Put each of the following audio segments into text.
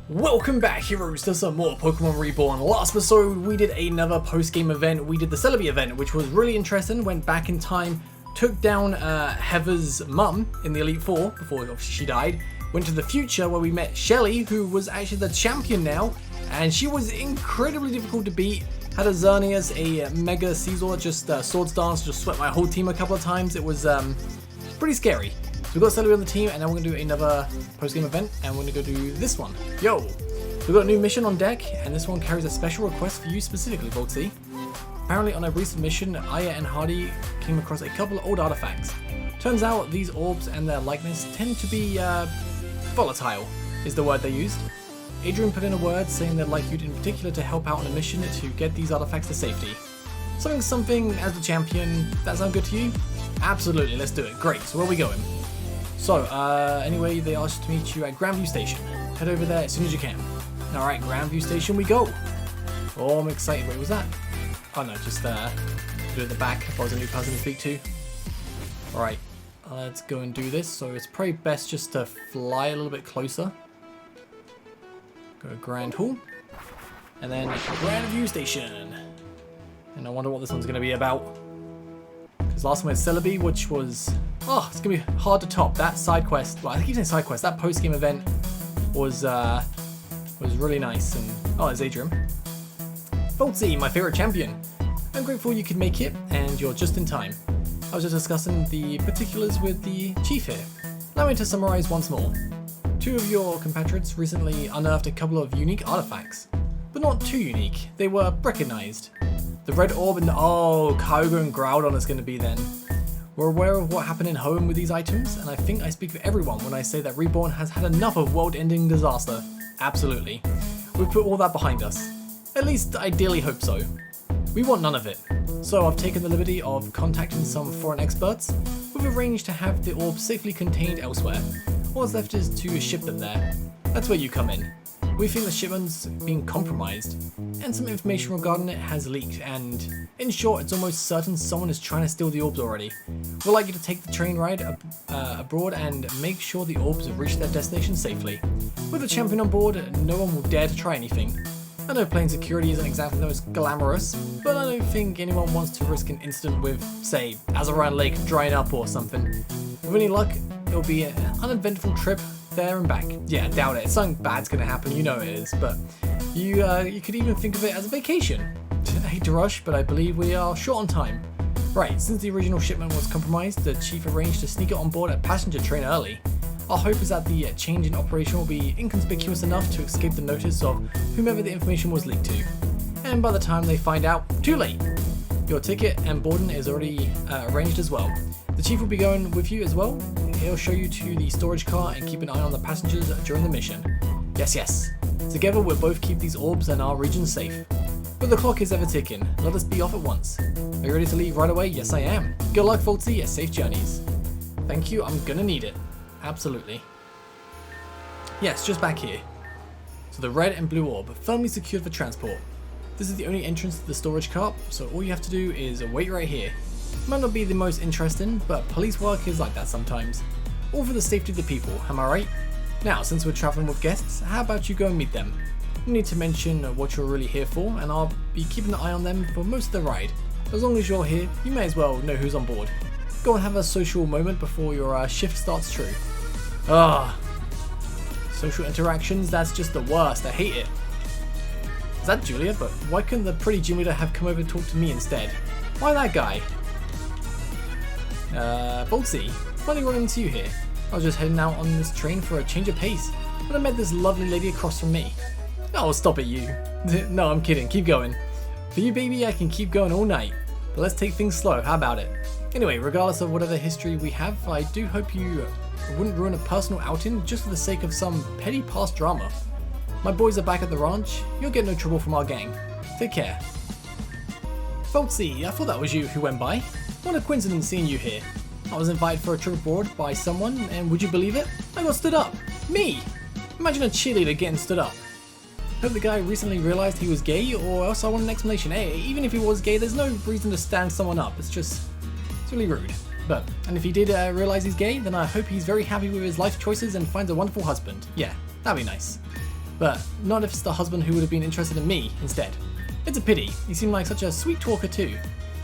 Welcome back, heroes, to some more Pokemon Reborn. Last episode, we did another post-game event. We did the Celebi event, which was really interesting. Went back in time, took down Heather's mum in the Elite Four, before obviously she died. Went to the future, where we met Shelly, who was actually the champion now. And she was incredibly difficult to beat. Had a Xerneas, a Mega Caesar, just Swords Dance, just swept my whole team a couple of times. It was pretty scary. So we've got Celebi on the team, and now we're going to do another post-game event, and we're going to go do this one. Yo! We've got a new mission on deck, and this one carries a special request for you specifically, Voltsy. Apparently on a recent mission, Aya and Hardy came across a couple of old artifacts. Turns out these orbs and their likeness tend to be volatile, is the word they used. Adrian put in a word saying they'd like you in particular to help out on a mission to get these artifacts to safety. Something as the champion, that sound good to you? Absolutely, let's do it. Great, so where are we going? So, anyway, they asked to meet you at Grandview Station. Head over there as soon as you can. Alright, Grandview Station we go. Oh, I'm excited. Wait, was that? Oh no, just do it at the back if I was a new person to speak to. Alright, let's go and do this. So it's probably best just to fly a little bit closer. Go to Grand Hall. And then Grandview Station. And I wonder what this one's going to be about. Because last one was Celebi, which was... Oh, it's going to be hard to top. That side quest, well, I keep saying side quest, that post-game event was really nice. And oh, there's Adrian. Voltsy, my favourite champion. I'm grateful you could make it, and you're just in time. I was just discussing the particulars with the chief here. Allow me to summarise once more. Two of your compatriots recently unearthed a couple of unique artifacts. But not too unique, they were recognised. The red orb and oh, Kyogre and Groudon is going to be then. We're aware of what happened in Home with these items, and I think I speak for everyone when I say that Reborn has had enough of world-ending disaster. Absolutely. We've put all that behind us. At least, ideally hope so. We want none of it. So I've taken the liberty of contacting some foreign experts. We've arranged to have the orb safely contained elsewhere. All that's left is to ship them there. That's where you come in. We think the shipment's been compromised, and some information regarding it has leaked, and in short, it's almost certain someone is trying to steal the orbs already. We'd like you to take the train ride abroad and make sure the orbs reach their destination safely. With the champion on board, no one will dare to try anything. I know plane security isn't exactly the most glamorous, but I don't think anyone wants to risk an incident with, say, Azaran Lake drying up or something. With any luck, it'll be an uneventful trip there and back. Yeah, doubt it. Something bad's gonna happen, you know it is, but you could even think of it as a vacation. I hate to rush, but I believe we are short on time. Right, since the original shipment was compromised, the chief arranged to sneak it on board a passenger train early. Our hope is that the change in operation will be inconspicuous enough to escape the notice of whomever the information was leaked to. And by the time they find out, too late! Your ticket and boarding is already arranged as well. The chief will be going with you as well. He'll show you to the storage car and keep an eye on the passengers during the mission. Yes. Together we'll both keep these orbs and our region safe. But the clock is ever ticking. Let us be off at once. Are you ready to leave right away? Yes, I am. Good luck, Voltsy, and safe journeys. Thank you, I'm gonna need it. Absolutely. Yes, just back here. So the red and blue orb, firmly secured for transport. This is the only entrance to the storage car, so all you have to do is wait right here. Might not be the most interesting, but police work is like that sometimes. All for the safety of the people, am I right? Now, since we're traveling with guests, how about you go and meet them? You need to mention what you're really here for, and I'll be keeping an eye on them for most of the ride. As long as you're here, you may as well know who's on board. Go and have a social moment before your shift starts true. Social interactions, that's just the worst, I hate it. Is that Julia? But why couldn't the pretty gym leader have come over and talked to me instead? Why that guy? Voltsy, funny running into you here. I was just heading out on this train for a change of pace, but I met this lovely lady across from me. Oh, stop it, you. No, I'm kidding, keep going. For you, baby, I can keep going all night, but let's take things slow, how about it? Anyway, regardless of whatever history we have, I do hope you wouldn't ruin a personal outing just for the sake of some petty past drama. My boys are back at the ranch, you'll get no trouble from our gang. Take care. Voltsy, I thought that was you who went by. What a coincidence seeing you here. I was invited for a trip abroad by someone, and would you believe it? I got stood up. Me! Imagine a cheerleader getting stood up. Hope the guy recently realised he was gay, or else I want an explanation. Hey, even if he was gay, there's no reason to stand someone up. It's really rude. And if he did realise he's gay, then I hope he's very happy with his life choices and finds a wonderful husband. Yeah, that'd be nice. But not if it's the husband who would have been interested in me instead. It's a pity, he seemed like such a sweet talker too.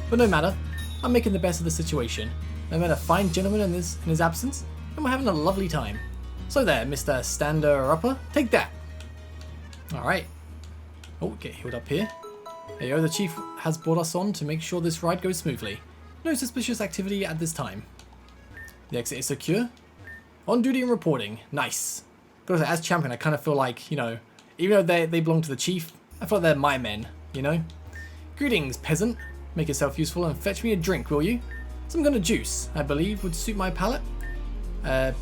But no matter, I'm making the best of the situation. I met a fine gentleman in his absence, and we're having a lovely time. So there, Mr. Stander-Upper, take that. Alright. Oh, get healed up here. Hey yo, the chief has brought us on to make sure this ride goes smoothly. No suspicious activity at this time. The exit is secure. On duty and reporting. Nice. Gotta say, as champion, I kind of feel like, you know, even though they belong to the chief, I feel like they're my men, you know? Greetings, peasant. Make yourself useful and fetch me a drink, will you? Some kind of juice, I believe, would suit my palate.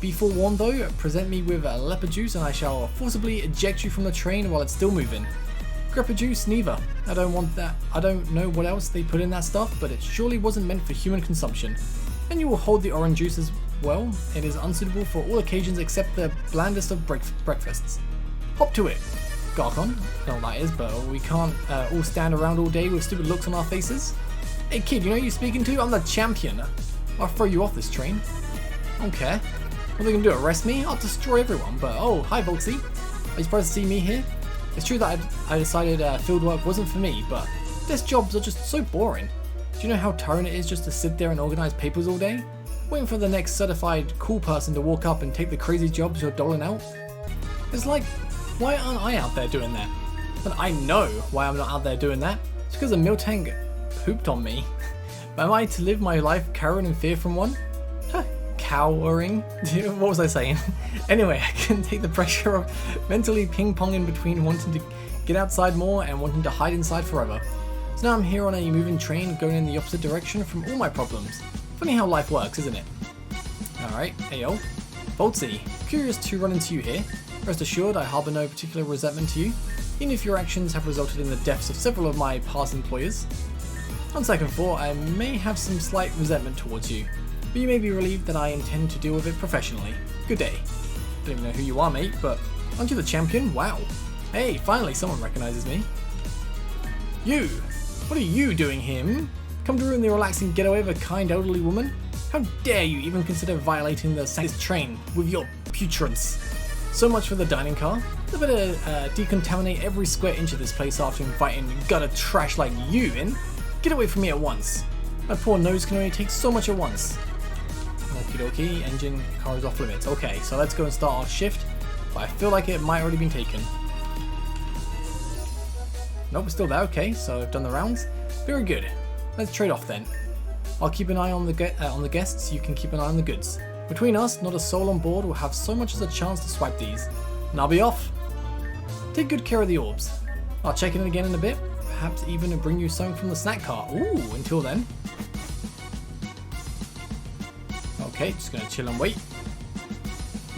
Be forewarned though, present me with a leopard juice and I shall forcibly eject you from the train while it's still moving. Grappa juice, neither. I don't want that. I don't know what else they put in that stuff, but it surely wasn't meant for human consumption. And you will hold the orange juice as well. It is unsuitable for all occasions except the blandest of breakfasts. Hop to it. Garcon, I don't know what that is, but we can't all stand around all day with stupid looks on our faces. Hey kid, you know who you're speaking to? I'm the champion. I'll throw you off this train. I don't care. What are they gonna do, arrest me? I'll destroy everyone, but oh, hi Voltsy. Are you surprised to see me here? It's true that I decided fieldwork wasn't for me, but desk jobs are just so boring. Do you know how tiring it is just to sit there and organize papers all day? Waiting for the next certified cool person to walk up and take the crazy jobs you're doling out? It's like, why aren't I out there doing that? But I know why I'm not out there doing that. It's because a meal tank pooped on me. Am I to live my life cowering in fear from one? Cowering? What was I saying? Anyway, I can take the pressure of mentally ping-ponging between wanting to get outside more and wanting to hide inside forever. So now I'm here on a moving train going in the opposite direction from all my problems. Funny how life works, isn't it? Alright, ayo. Voltsy, curious to run into you here. Rest assured, I harbour no particular resentment to you, even if your actions have resulted in the deaths of several of my past employers. On second thought, I may have some slight resentment towards you, but you may be relieved that I intend to deal with it professionally. Good day. Don't even know who you are, mate, but aren't you the champion? Wow. Hey, finally someone recognises me. You! What are you doing here? Come to ruin the relaxing getaway of a kind elderly woman? How dare you even consider violating the sanctity train with your putridance? So much for the dining car. I better decontaminate every square inch of this place after inviting gutter trash like you in. Get away from me at once. My poor nose can only take so much at once. Okie dokie, engine car is off limits. Okay, so let's go and start our shift, but I feel like it might already been taken. Nope, still there. Okay, so I've done the rounds. Very good. Let's trade off then. I'll keep an eye on the guests, you can keep an eye on the goods. Between us, not a soul on board will have so much as a chance to swipe these. And I'll be off. Take good care of the orbs. I'll check in again in a bit, perhaps even bring you something from the snack cart. Ooh, until then. Okay, just gonna chill and wait.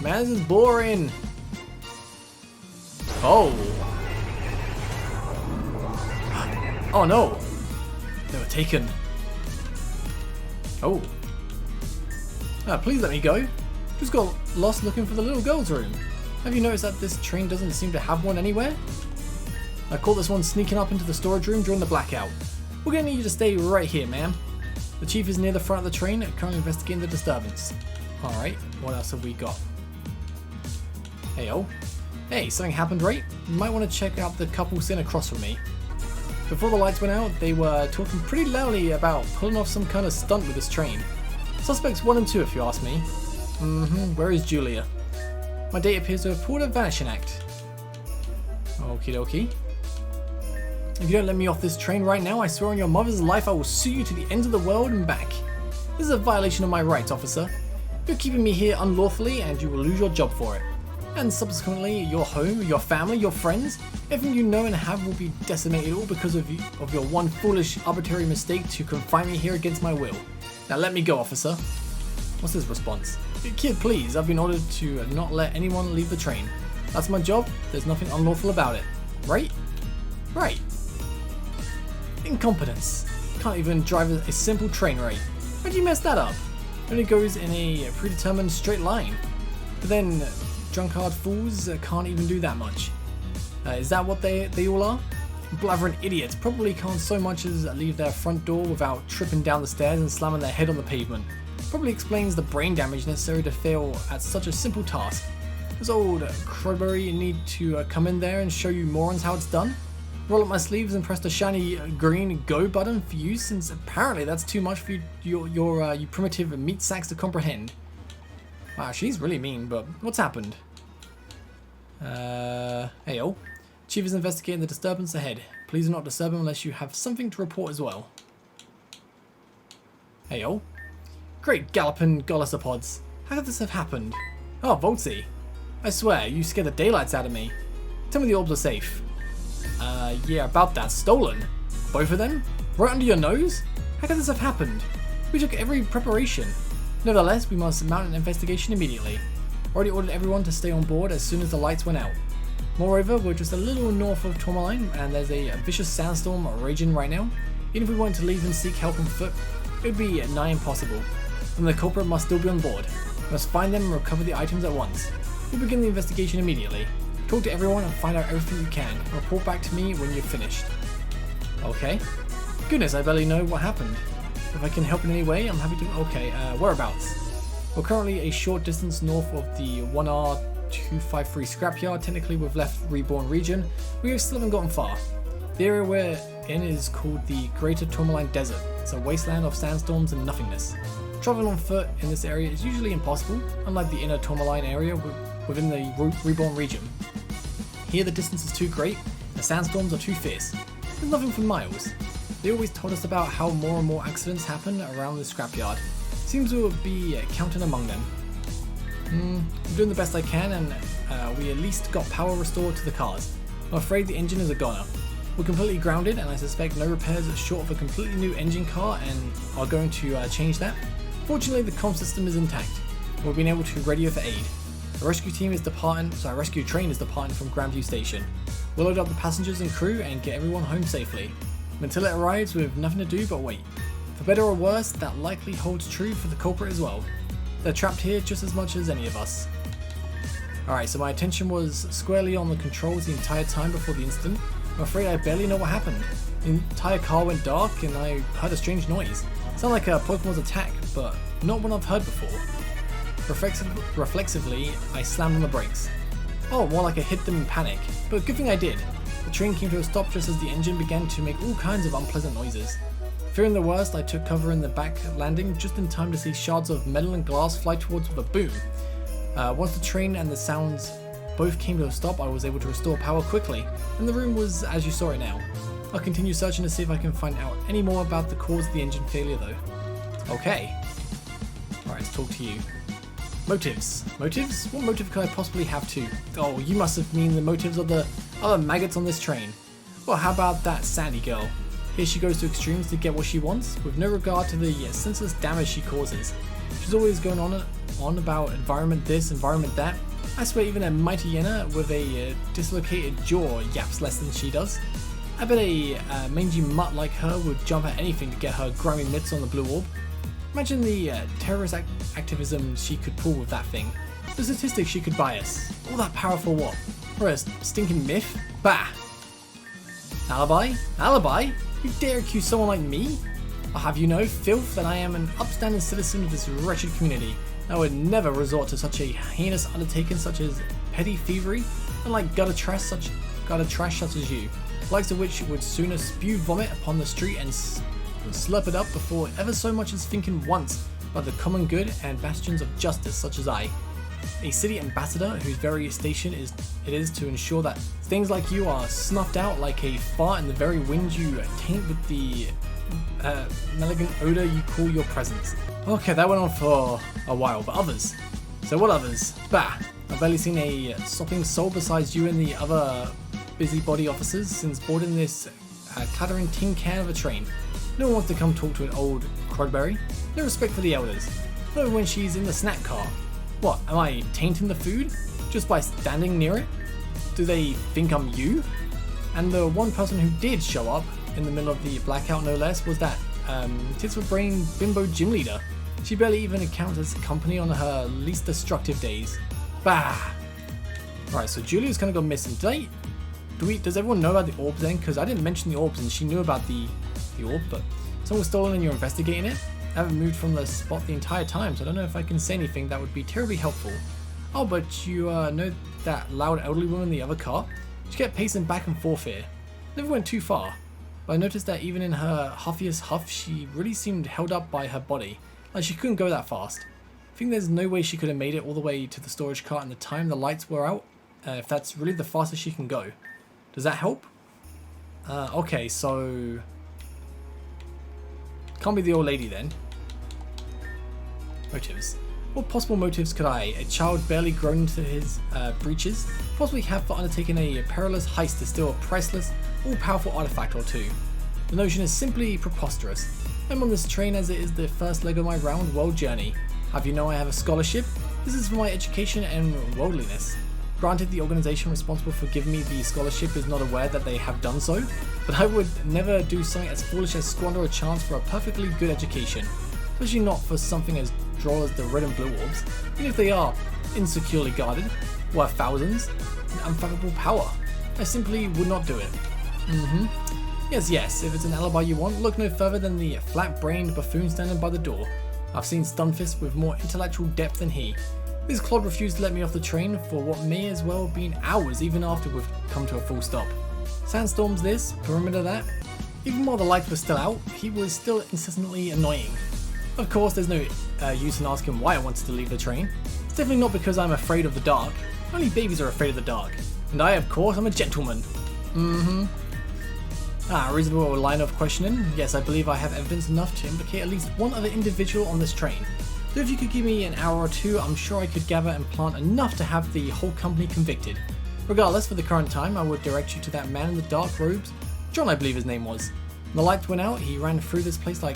Man, this is boring. Oh. Oh no. They were taken. Oh. Please let me go. Just got lost looking for the little girl's room. Have you noticed that this train doesn't seem to have one anywhere? I caught this one sneaking up into the storage room during the blackout. We're gonna need you to stay right here, ma'am. The chief is near the front of the train, currently investigating the disturbance. Alright, what else have we got? Heyo. Hey, something happened, right? You might want to check out the couple sitting across from me. Before the lights went out, they were talking pretty loudly about pulling off some kind of stunt with this train. Suspects 1 and 2 if you ask me. Where is Julia? My date appears to have pulled a vanishing act. Okie dokie. If you don't let me off this train right now, I swear on your mother's life I will sue you to the ends of the world and back. This is a violation of my rights, officer. You're keeping me here unlawfully and you will lose your job for it. And subsequently, your home, your family, your friends, everything you know and have will be decimated all because of your one foolish, arbitrary mistake to confine me here against my will. Now let me go, officer. What's his response? Kid, please, I've been ordered to not let anyone leave the train. That's my job, there's nothing unlawful about it. Right? Right. Incompetence. Can't even drive a simple train right. How'd you mess that up? It only goes in a predetermined straight line. But then, drunkard fools can't even do that much. Is that what they all are? Blathering idiots probably can't so much as leave their front door without tripping down the stairs and slamming their head on the pavement. Probably explains the brain damage necessary to fail at such a simple task. Does old Crowberry need to come in there and show you morons how it's done? Roll up my sleeves and press the shiny green go button for you, since apparently that's too much for you primitive meat sacks to comprehend. Wow, she's really mean, but what's happened? Heyo. Chief is investigating the disturbance ahead. Please do not disturb him unless you have something to report as well. Heyo. Great galloping gollisopods. How could this have happened? Oh, Voltsy. I swear, you scared the daylights out of me. Tell me the orbs are safe. Yeah, about that. Stolen. Both of them? Right under your nose? How could this have happened? We took every preparation. Nevertheless, we must mount an investigation immediately. Already ordered everyone to stay on board as soon as the lights went out. Moreover, we're just a little north of Tourmaline, and there's a vicious sandstorm raging right now. Even if we wanted to leave and seek help on foot, it would be nigh impossible. And the culprit must still be on board. We must find them and recover the items at once. We'll begin the investigation immediately. Talk to everyone and find out everything you can. Report back to me when you're finished. Okay. Goodness, I barely know what happened. If I can help in any way, I'm happy to. Okay, whereabouts? We're currently a short distance north of the 1R253 scrapyard. Technically, we've left Reborn region. We still haven't gotten far. The area we're in is called the Greater Tourmaline Desert. It's a wasteland of sandstorms and nothingness. Traveling on foot in this area is usually impossible, unlike the inner Tourmaline area within the Reborn region. Here the distance is too great, the sandstorms are too fierce. There's nothing for miles. They always told us about how more and more accidents happen around the scrapyard. Seems to be counting among them. I'm doing the best I can, and we at least got power restored to the cars. I'm afraid the engine is a goner. We're completely grounded, and I suspect no repairs short of a completely new engine car and are going to change that. Fortunately, the comm system is intact. We've been able to radio for aid. A rescue train is departing from Grandview Station. We'll load up the passengers and crew and get everyone home safely. Until it arrives, we have nothing to do but wait. For better or worse, that likely holds true for the culprit as well. They're trapped here just as much as any of us. Alright, so my attention was squarely on the controls the entire time before the incident. I'm afraid I barely know what happened. The entire car went dark and I heard a strange noise. It sounded like a Pokemon's attack, but not one I've heard before. Reflexively, I slammed on the brakes. Oh, more like I hit them in panic, but good thing I did. The train came to a stop just as the engine began to make all kinds of unpleasant noises. Fearing the worst, I took cover in the back landing just in time to see shards of metal and glass fly towards with a boom. Once the train and the sounds both came to a stop, I was able to restore power quickly, and the room was as you saw it now. I'll continue searching to see if I can find out any more about the cause of the engine failure though. Okay. Alright, let's talk to you. Motives. Motives? What motive could I possibly have to? Oh, you must have mean the motives of the other maggots on this train. Well, how about that Sandy girl? Here she goes to extremes to get what she wants, with no regard to the senseless damage she causes. She's always going on about environment this, environment that. I swear even a mighty Yenna with a dislocated jaw yaps less than she does. I bet a mangy mutt like her would jump at anything to get her grimy mitts on the blue orb. Imagine the terrorist activism she could pull with that thing. The statistics she could bias. All that power for what? For a stinking myth? Bah! Alibi? Alibi? You dare accuse someone like me? I'll have you know, filth, that I am an upstanding citizen of this wretched community. I would never resort to such a heinous undertaking such as petty thievery, unlike gutter trash such as you, the likes of which would sooner spew vomit upon the street and slurp it up before ever so much as thinking once about the common good and bastions of justice such as I. A city ambassador whose very station it is to ensure that things like you are snuffed out like a fart in the very wind you taint with the malignant odor you call your presence. Okay, that went on for a while, but others. So what others? Bah! I've barely seen a sopping soul besides you and the other busybody officers since boarding this clattering tin can of a train. No one wants to come talk to an old crudberry. No respect for the elders. Not even when she's in the snack car. What, am I tainting the food? Just by standing near it? Do they think I'm you? And the one person who did show up in the middle of the blackout no less was that tits with brain bimbo gym leader. She barely even accounts as company on her least destructive days. Bah! Right, so Julia's kind of gone missing. Does everyone know about the orbs then? Because I didn't mention the orbs and she knew about the orb, but someone was stolen and you're investigating it? I haven't moved from the spot the entire time, so I don't know if I can say anything that would be terribly helpful. Oh, but you know that loud elderly woman in the other car? She kept pacing back and forth here. Never went too far, but I noticed that even in her huffiest huff, she really seemed held up by her body, like she couldn't go that fast. I think there's no way she could have made it all the way to the storage car in the time the lights were out, if that's really the fastest she can go. Does that help? Okay, so... Can't be the old lady then. Motives. What possible motives could a child barely grown into his breeches, possibly have for undertaking a perilous heist to steal a priceless, all-powerful artifact or two? The notion is simply preposterous. I'm on this train as it is the first leg of my round world journey. Have you know I have a scholarship? This is for my education and worldliness. Granted, the organisation responsible for giving me the scholarship is not aware that they have done so, but I would never do something as foolish as squander a chance for a perfectly good education, especially not for something as droll as the red and blue orbs, even if they are insecurely guarded, worth thousands, and unfathomable power. I simply would not do it. Yes, if it's an alibi you want, look no further than the flat-brained buffoon standing by the door. I've seen Stunfist with more intellectual depth than he. This clod refused to let me off the train for what may as well have been hours even after we've come to a full stop. Sandstorms this, perimeter that. Even while the lights were still out, he was still incessantly annoying. Of course, there's no use in asking why I wanted to leave the train. It's definitely not because I'm afraid of the dark. Only babies are afraid of the dark. And I, of course, am a gentleman. Reasonable line of questioning. Yes, I believe I have evidence enough to implicate at least one other individual on this train. So if you could give me an hour or two, I'm sure I could gather and plant enough to have the whole company convicted. Regardless, for the current time, I would direct you to that man in the dark robes. John, I believe his name was. When the lights went out, he ran through this place like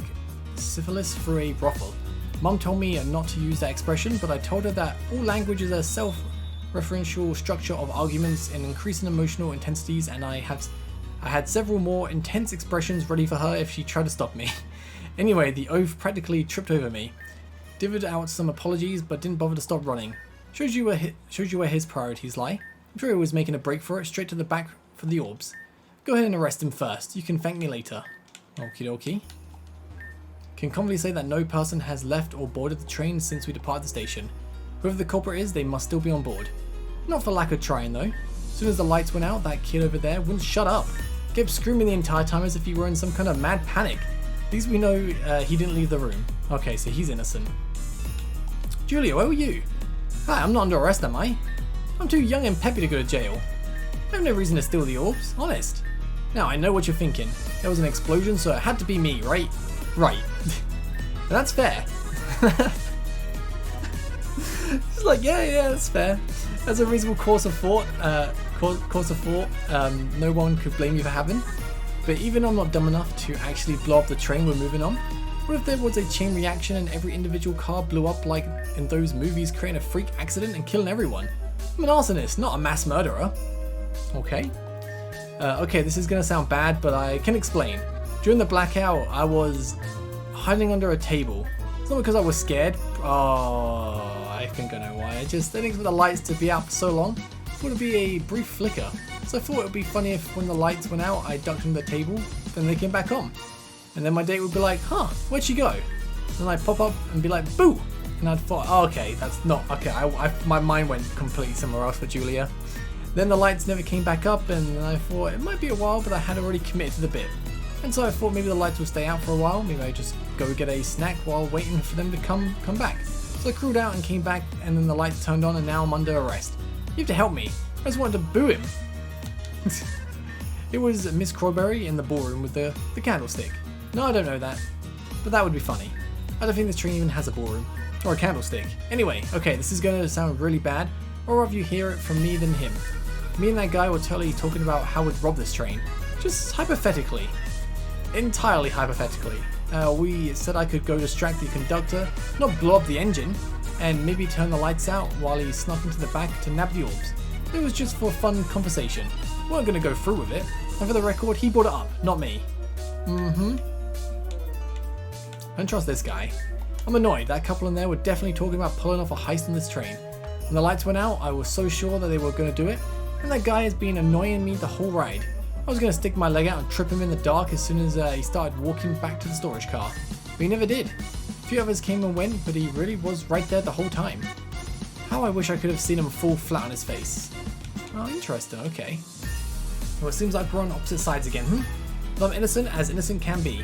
syphilis through a brothel. Mum told me not to use that expression, but I told her that all language is a self-referential structure of arguments and increasing emotional intensities, and I had several more intense expressions ready for her if she tried to stop me. Anyway, the oaf practically tripped over me. Divvied out some apologies, but didn't bother to stop running. Shows you where his priorities lie. I'm sure he was making a break for it, straight to the back for the orbs. Go ahead and arrest him first. You can thank me later. Okie dokie. Can confidently say that no person has left or boarded the train since we departed the station. Whoever the culprit is, they must still be on board. Not for lack of trying though. As soon as the lights went out, that kid over there wouldn't shut up. Kept screaming the entire time as if he were in some kind of mad panic. At least we know he didn't leave the room. Okay, so he's innocent. Julia, where were you? Hi, I'm not under arrest, am I? I'm too young and peppy to go to jail. I have no reason to steal the orbs, honest. Now, I know what you're thinking. There was an explosion, so it had to be me, right? Right. That's fair. It's like, yeah, that's fair. That's a reasonable course of thought. No one could blame you for having. But even I'm not dumb enough to actually blow up the train we're moving on. What if there was a chain reaction and every individual car blew up like in those movies, creating a freak accident and killing everyone? I'm an arsonist, not a mass murderer. Okay. Okay, this is gonna sound bad, but I can explain. During the blackout, I was hiding under a table. It's not because I was scared. Oh, I think I know why. I didn't expect the lights to be out for so long. I thought it'd be a brief flicker. So I thought it would be funny if when the lights went out, I ducked under the table, then they came back on. And then my date would be like, huh, where'd she go? Then I'd pop up and be like, boo! And I'd thought, oh, okay, that's not, okay, my mind went completely somewhere else for Julia. Then the lights never came back up, and I thought it might be a while, but I had already committed to the bit. And so I thought maybe the lights would stay out for a while, maybe I'd just go get a snack while waiting for them to come back. So I crawled out and came back, and then the lights turned on, and now I'm under arrest. You have to help me. I just wanted to boo him. It was Miss Crawberry in the ballroom with the candlestick. No, I don't know that, but that would be funny. I don't think this train even has a ballroom, or a candlestick. Anyway, okay, this is going to sound really bad, or rather you hear it from me than him. Me and that guy were totally talking about how we'd rob this train, just hypothetically. Entirely hypothetically. We said I could go distract the conductor, not blow up the engine, and maybe turn the lights out while he snuck into the back to nab the orbs. It was just for fun conversation. We weren't going to go through with it, and for the record, he brought it up, not me. Don't trust this guy. I'm annoyed. That couple in there were definitely talking about pulling off a heist on this train. When the lights went out, I was so sure that they were going to do it, and that guy has been annoying me the whole ride. I was going to stick my leg out and trip him in the dark as soon as he started walking back to the storage car, but he never did. A few others came and went, but he really was right there the whole time. How I wish I could have seen him fall flat on his face. Oh, interesting, okay. Well, it seems like we're on opposite sides again, But I'm innocent as innocent can be.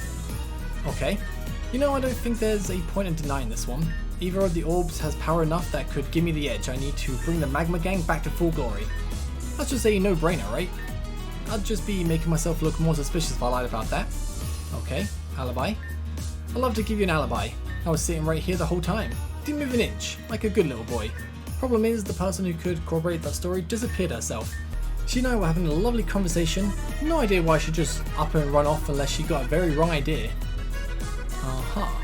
Okay. You know, I don't think there's a point in denying this one. Either of the orbs has power enough that could give me the edge I need to bring the Magma Gang back to full glory. That's just a no-brainer, right? I'd just be making myself look more suspicious if I lied about that. Okay, alibi. I'd love to give you an alibi. I was sitting right here the whole time. Didn't move an inch, like a good little boy. Problem is, the person who could corroborate that story disappeared herself. She and I were having a lovely conversation. No idea why she just up and run off unless she got a very wrong idea. Aha.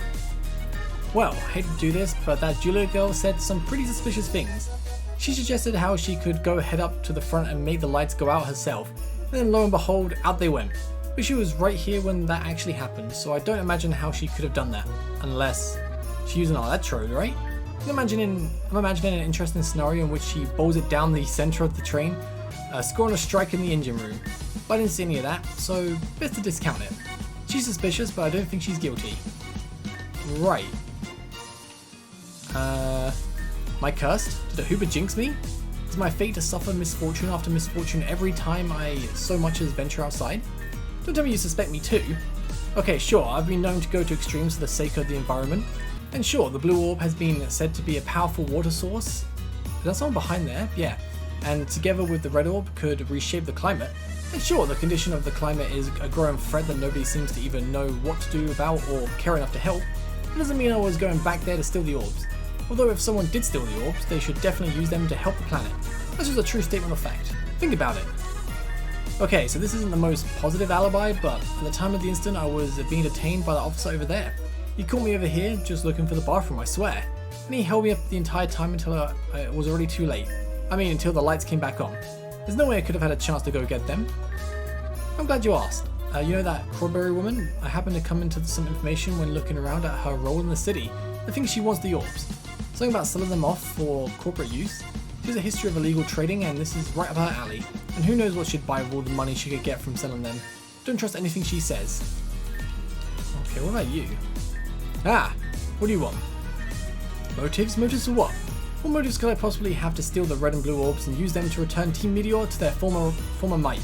Well, hate to do this, but that Julia girl said some pretty suspicious things. She suggested how she could go head up to the front and make the lights go out herself, and then lo and behold, out they went. But she was right here when that actually happened, so I don't imagine how she could have done that, unless she's using an electrode, right? I'm imagining an interesting scenario in which she bowls it down the center of the train, scoring a strike in the engine room. But I didn't see any of that, so best to discount it. She's suspicious, but I don't think she's guilty. Right. Am I cursed? Did a Hooper jinx me? Is my fate to suffer misfortune after misfortune every time I so much as venture outside? Don't tell me you suspect me too. Okay, sure, I've been known to go to extremes for the sake of the environment. And sure, the blue orb has been said to be a powerful water source. Is that someone behind there? Yeah. And together with the red orb could reshape the climate. And sure, the condition of the climate is a growing threat that nobody seems to even know what to do about or care enough to help. It doesn't mean I was going back there to steal the orbs. Although if someone did steal the orbs, they should definitely use them to help the planet. That's just a true statement of fact. Think about it. Okay, so this isn't the most positive alibi, but at the time of the incident I was being detained by the officer over there. He caught me over here just looking for the bathroom, I swear. And he held me up the entire time until it was already too late. I mean, until the lights came back on. There's no way I could have had a chance to go get them. I'm glad you asked. You know that Crawberry woman? I happened to come into some information when looking around at her role in the city. I think she wants the orbs. Something about selling them off for corporate use. She has a history of illegal trading and this is right up her alley. And who knows what she'd buy with all the money she could get from selling them. Don't trust anything she says. Okay, what about you? Ah, what do you want? Motives? Motives for what? What motives could I possibly have to steal the red and blue orbs and use them to return Team Meteor to their former might?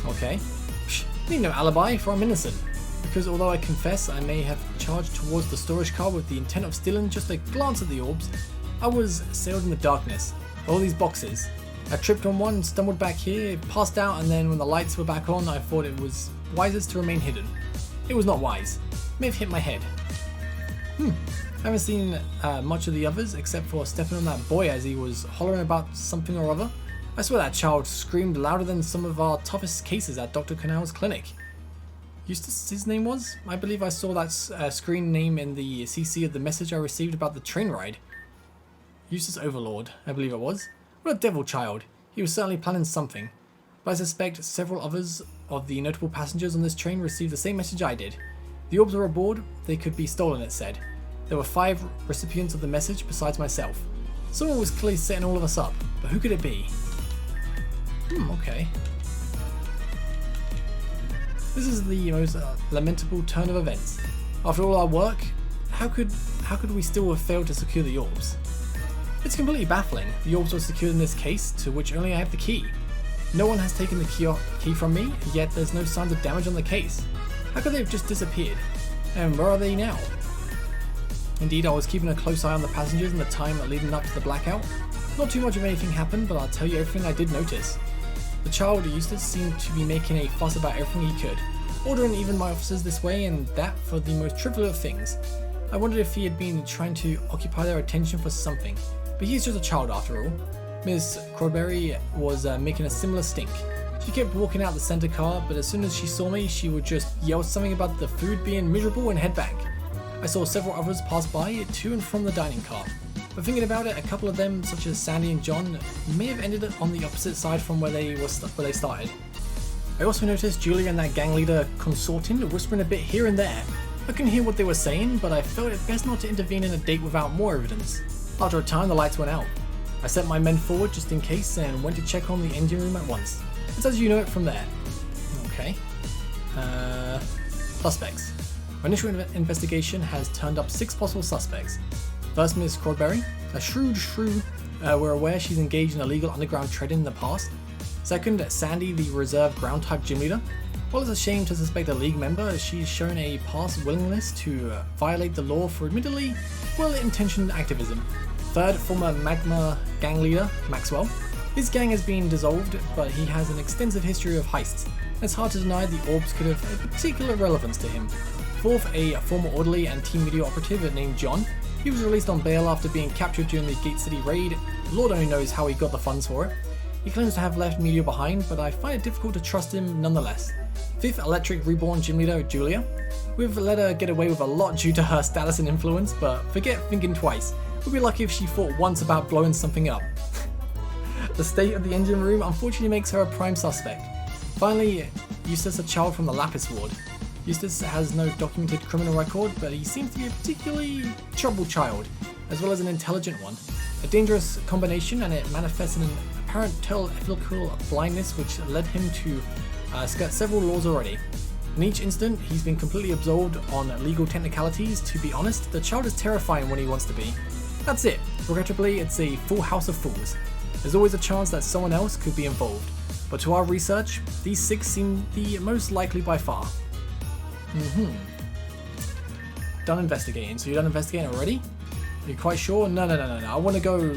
Okay. Psh, need no alibi, for I'm innocent. Because although I confess I may have charged towards the storage car with the intent of stealing just a glance at the orbs, I was sailed in the darkness. All these boxes. I tripped on one, stumbled back here, passed out, and then when the lights were back on, I thought it was wisest to remain hidden. It was not wise. May have hit my head. I haven't seen much of the others except for stepping on that boy as he was hollering about something or other. I swear that child screamed louder than some of our toughest cases at Dr. Canal's clinic. Eustace, his name was? I believe I saw that screen name in the CC of the message I received about the train ride. Eustace Overlord, I believe it was. What a devil child. He was certainly planning something. But I suspect several others of the notable passengers on this train received the same message I did. The orbs were aboard, they could be stolen, it said. There were 5 recipients of the message besides myself. Someone was clearly setting all of us up, but who could it be? Okay. This is the most lamentable turn of events. After all our work, how could we still have failed to secure the orbs? It's completely baffling. The orbs were secured in this case, to which only I have the key. No one has taken the key from me, yet there's no signs of damage on the case. How could they have just disappeared? And where are they now? Indeed, I was keeping a close eye on the passengers in the time leading up to the blackout. Not too much of anything happened, but I'll tell you everything I did notice. The child Eustace seemed to be making a fuss about everything he could, ordering even my officers this way and that for the most trivial of things. I wondered if he had been trying to occupy their attention for something, but he's just a child after all. Miss Crawberry was making a similar stink. She kept walking out the center car, but as soon as she saw me, she would just yell something about the food being miserable and head back. I saw several others pass by to and from the dining car, but thinking about it, a couple of them, such as Sandy and John, may have ended up on the opposite side from where they started. I also noticed Julia and that gang leader consorting whispering a bit here and there. I couldn't hear what they were saying, but I felt it best not to intervene in a date without more evidence. After a time, the lights went out. I sent my men forward just in case and went to check on the engine room at once. It's as you know it from there. Okay. Suspects. My initial investigation has turned up 6 possible suspects. First, Miss Crodberry, a shrewd shrew. We're aware she's engaged in illegal underground trading in the past. Second, Sandy, the reserve ground type gym leader. While it's a shame to suspect a league member, she's shown a past willingness to violate the law for admittedly well-intentioned activism. Third, former Magma gang leader, Maxwell. His gang has been dissolved, but he has an extensive history of heists. It's hard to deny the orbs could have a particular relevance to him. Fourth, a former orderly and Team Meteor operative named John. He was released on bail after being captured during the Gate City raid. Lord only knows how he got the funds for it. He claims to have left Meteor behind, but I find it difficult to trust him nonetheless. Fifth, Electric Reborn gym leader Julia. We've let her get away with a lot due to her status and influence, but forget thinking twice. We'd be lucky if she thought once about blowing something up. The state of the engine room unfortunately makes her a prime suspect. Finally, Eustace, a child from the Lapis ward. Eustace has no documented criminal record, but he seems to be a particularly troubled child, as well as an intelligent one. A dangerous combination, and it manifests in an apparent telephilical blindness which led him to skirt several laws already. In each instant, he's been completely absorbed on legal technicalities. To be honest, the child is terrifying when he wants to be. That's it. Regrettably, it's a full house of fools. There's always a chance that someone else could be involved. But to our research, these 6 seem the most likely by far. Done investigating. So you're done investigating already? Are you quite sure? No. I want to go...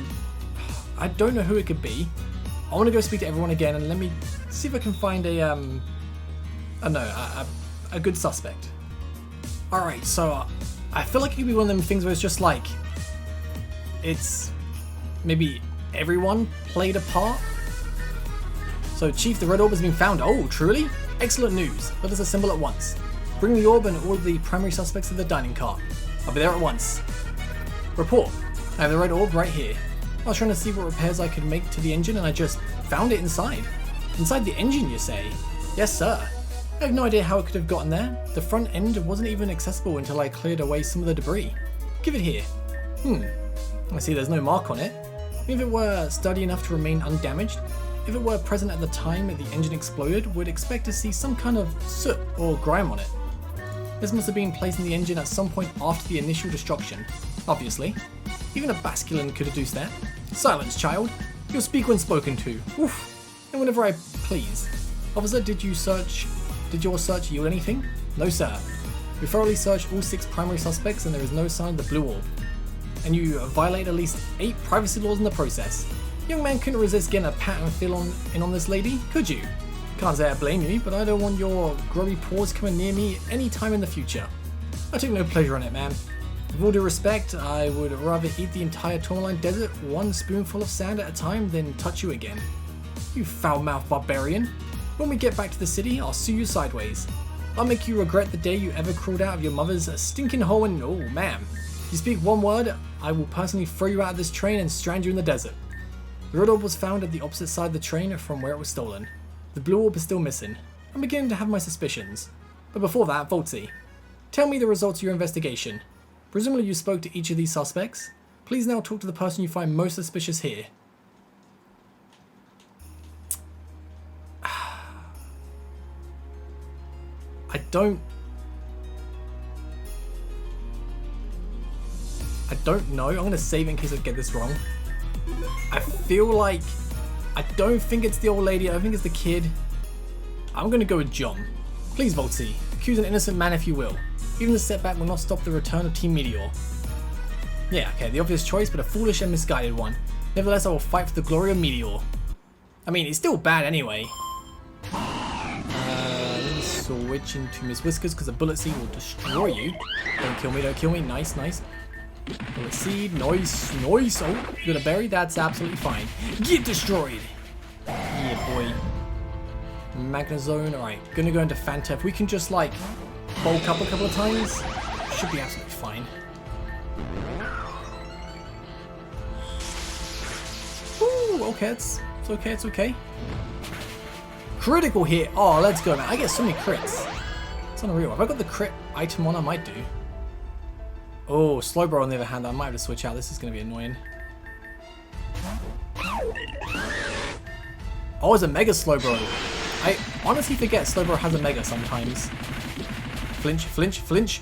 I don't know who it could be. I want to go speak to everyone again and let me see if I can find a good suspect. Alright, so I feel like it could be one of them things where it's just like, it's maybe everyone played a part. So Chief, the red orb has been found. Oh, truly? Excellent news. Let us assemble at once. Bring the orb and all of the primary suspects to the dining car. I'll be there at once. Report. I have the red orb right here. I was trying to see what repairs I could make to the engine and I just found it inside. Inside the engine, you say? Yes, sir. I have no idea how it could have gotten there. The front end wasn't even accessible until I cleared away some of the debris. Give it here. I see there's no mark on it. If it were sturdy enough to remain undamaged, if it were present at the time the engine exploded, we'd expect to see some kind of soot or grime on it. This must have been placed in the engine at some point after the initial destruction, obviously. Even a basculin could deduce that. Silence, child. You'll speak when spoken to. Oof. And whenever I please. Officer, did your search yield anything? No, sir. We thoroughly searched all 6 primary suspects and there is no sign of the blue orb. And you violate at least 8 privacy laws in the process. Young man couldn't resist getting a pat and feel on this lady, could you? Can't say I blame you, but I don't want your grubby paws coming near me any time in the future. I took no pleasure in it, man. With all due respect, I would rather eat the entire Tourmaline desert one spoonful of sand at a time than touch you again. You foul-mouthed barbarian. When we get back to the city, I'll sue you sideways. I'll make you regret the day you ever crawled out of your mother's stinking hole and oh, ma'am. If you speak one word, I will personally throw you out of this train and strand you in the desert. The red orb was found at the opposite side of the train from where it was stolen. The blue orb is still missing. I'm beginning to have my suspicions. But before that, Voltsy, tell me the results of your investigation. Presumably you spoke to each of these suspects. Please now talk to the person you find most suspicious here. I don't know. I'm going to save it in case I get this wrong. I feel like... I don't think it's the old lady. I don't think it's the kid. I'm going to go with John. Please, Voltsy. Accuse an innocent man if you will. Even the setback will not stop the return of Team Meteor. Yeah, okay, the obvious choice, but a foolish and misguided one. Nevertheless, I will fight for the glory of Meteor. I mean, it's still bad anyway. Let me switch into Miss Whiskers because a bullet seed will destroy you. Don't kill me, don't kill me. Nice, nice. Bullet seed, nice, nice. Oh, you got a berry? That's absolutely fine. Get destroyed. Yeah, boy. Magnazone, alright. Gonna go into Fantef. We can just like bulk up a couple of times. Should be absolutely fine. Ooh, okay, it's okay, it's okay. Critical hit. Oh, let's go, man. I get so many crits. It's unreal. If I got the crit item on, I might do. Oh, Slowbro on the other hand, I might have to switch out. This is going to be annoying. Oh, it's a Mega Slowbro. I honestly forget Slowbro has a Mega sometimes. Flinch, flinch, flinch.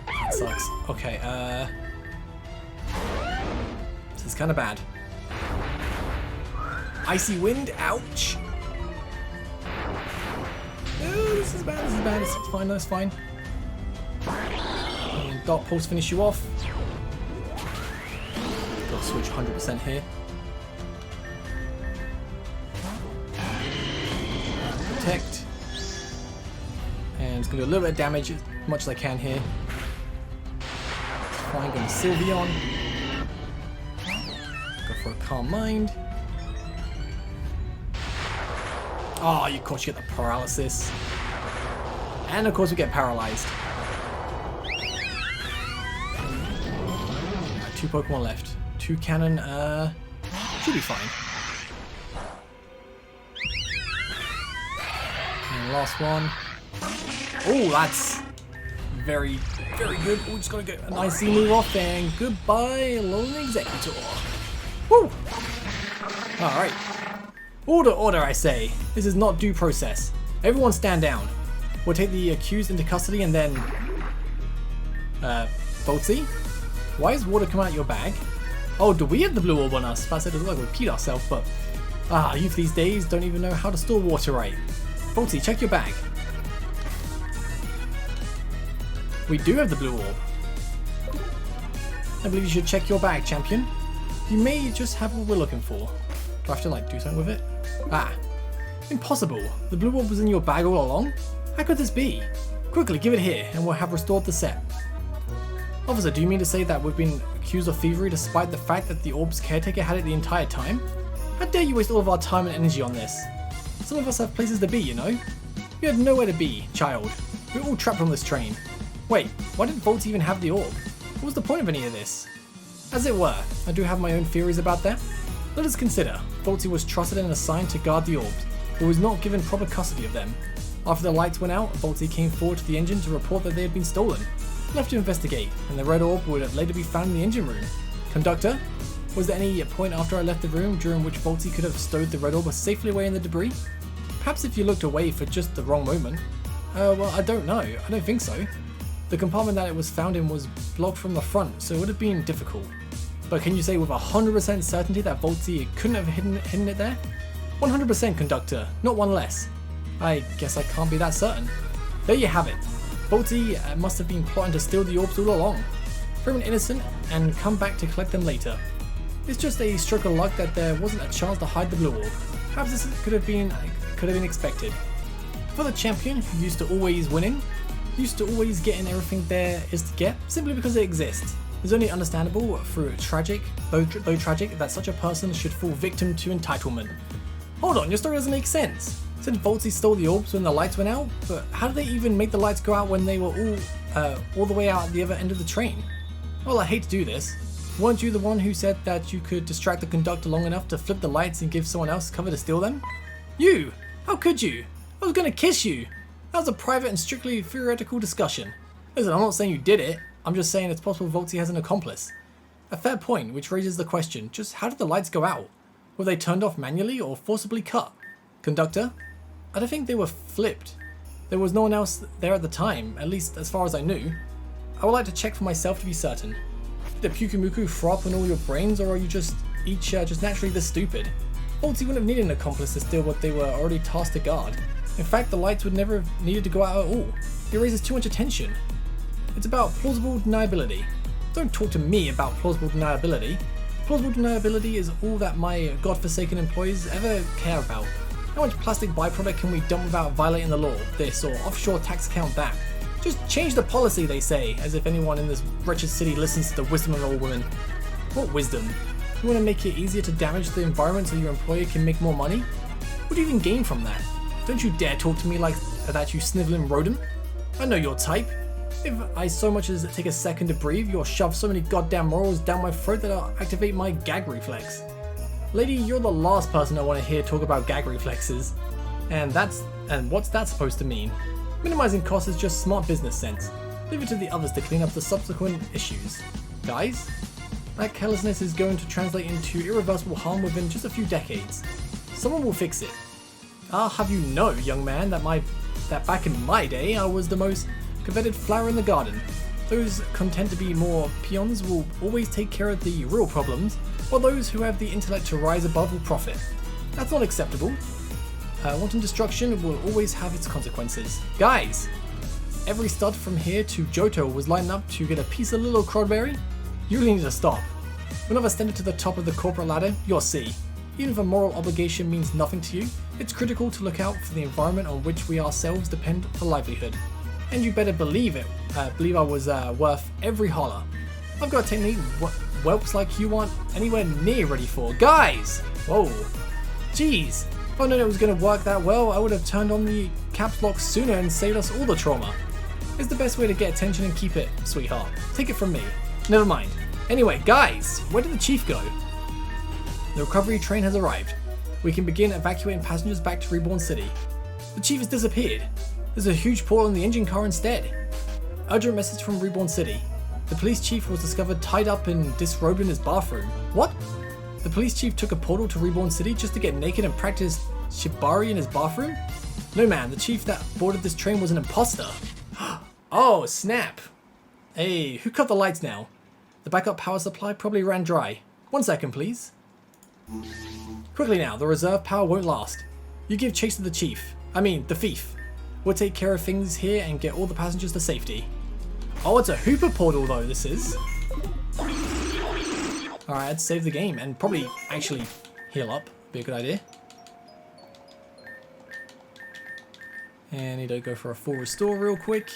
That sucks. Okay, This is kind of bad. Icy wind, ouch. Oh, this is bad, this is bad. It's fine, that's fine. And Dark Pulse finish you off. Gotta switch 100% here. Protect. And it's gonna do a little bit of damage, as much as I can here. Fine, going to Sylveon. Go for a Calm Mind. Oh, of course you get the paralysis. And of course we get paralyzed. Right, 2 Pokemon left. 2 cannon, should be fine. And last one. Oh, that's very, very good. Oh, just gotta get a nice move off and goodbye, Lone Executor. Woo! Alright. Order, I say. This is not due process. Everyone stand down. We'll take the accused into custody and then... Boltsy? Why is water coming out your bag? Oh, do we have the blue orb on us? I said it looked like we peed ourselves, but... youth these days don't even know how to store water right. Boltsy, check your bag. We do have the blue orb. I believe you should check your bag, champion. You may just have what we're looking for. Do I have to, like, do something with it? Impossible. The blue orb was in your bag all along? How could this be? Quickly, give it here, and we'll have restored the set. Officer, do you mean to say that we've been accused of thievery despite the fact that the orb's caretaker had it the entire time? How dare you waste all of our time and energy on this? Some of us have places to be, you know? You had nowhere to be, child. We're all trapped on this train. Wait, why didn't Boltsy even have the orb? What was the point of any of this? As it were, I do have my own theories about that. Let us consider. Boltsy was trusted and assigned to guard the orbs, but was not given proper custody of them. After the lights went out, Boltsy came forward to the engine to report that they had been stolen. Left to investigate, and the red orb would later be found in the engine room. Conductor, was there any point after I left the room during which Boltsy could have stowed the red orb safely away in the debris? Perhaps if you looked away for just the wrong moment. Well, I don't know. I don't think so. The compartment that it was found in was blocked from the front, so it would have been difficult. But can you say with 100% certainty that Boltsy couldn't have hidden it there? 100% conductor, not one less. I guess I can't be that certain. There you have it. Boltsy must have been plotting to steal the orbs all along. Proven innocent and come back to collect them later. It's just a stroke of luck that there wasn't a chance to hide the blue orb. Perhaps this could have been expected. For the champion who used to always winning, used to always getting everything there is to get, simply because it exists. It's only understandable though tragic, that such a person should fall victim to entitlement. Hold on, your story doesn't make sense. Since Boltsy stole the orbs when the lights went out, but how did they even make the lights go out when they were all the way out at the other end of the train? Well, I hate to do this. Weren't you the one who said that you could distract the conductor long enough to flip the lights and give someone else cover to steal them? You! How could you? I was gonna kiss you! That was a private and strictly theoretical discussion. Listen, I'm not saying you did it, I'm just saying it's possible Boltsy has an accomplice. A fair point, which raises the question, just how did the lights go out? Were they turned off manually or forcibly cut? Conductor? I don't think they were flipped. There was no one else there at the time, at least as far as I knew. I would like to check for myself to be certain. Did Pukumuku throw up on all your brains, or are you just naturally this stupid? Boltsy wouldn't have needed an accomplice to steal what they were already tasked to guard. In fact, the lights would never have needed to go out at all. It raises too much attention. It's about plausible deniability. Don't talk to me about plausible deniability. Plausible deniability is all that my godforsaken employees ever care about. How much plastic byproduct can we dump without violating the law? This, or offshore tax account that. Just change the policy, they say, as if anyone in this wretched city listens to the wisdom of all women. What wisdom? You want to make it easier to damage the environment so your employer can make more money? What do you even gain from that? Don't you dare talk to me like that, you sniveling rodent. I know your type. If I so much as take a second to breathe, you'll shove so many goddamn morals down my throat that I'll activate my gag reflex. Lady, you're the last person I want to hear talk about gag reflexes. And what's that supposed to mean? Minimizing costs is just smart business sense. Leave it to the others to clean up the subsequent issues. Guys, that carelessness is going to translate into irreversible harm within just a few decades. Someone will fix it. I'll have you know, young man, that back in my day I was the most coveted flower in the garden. Those content to be more peons will always take care of the real problems, while those who have the intellect to rise above will profit. That's not acceptable. Wanton destruction will always have its consequences. Guys! Every stud from here to Johto was lining up to get a piece of little Crodberry? You really need to stop. When I've ascended to the top of the corporate ladder, you'll see. Even if a moral obligation means nothing to you, it's critical to look out for the environment on which we ourselves depend for livelihood. And you better believe it. Believe I was worth every holler. I've got a technique whelps like you aren't anywhere near ready for. Guys! Whoa. Jeez. If I'd known it was going to work that well, I would have turned on the caps lock sooner and saved us all the trauma. It's the best way to get attention and keep it, sweetheart. Take it from me. Never mind. Anyway, guys, where did the chief go? The recovery train has arrived. We can begin evacuating passengers back to Reborn City. The chief has disappeared. There's a huge portal in the engine car instead. Urgent message from Reborn City. The police chief was discovered tied up and disrobed in his bathroom. What? The police chief took a portal to Reborn City just to get naked and practice shibari in his bathroom? No man, the chief that boarded this train was an imposter. Oh, snap. Hey, who cut the lights now? The backup power supply probably ran dry. 1 second, please. Quickly now, the reserve power won't last. You give chase to the the thief. We'll take care of things here and get all the passengers to safety. Oh, it's a Hooper portal though, this is. Alright, let's save the game and probably actually heal up. Be a good idea. And need to go for a full restore real quick.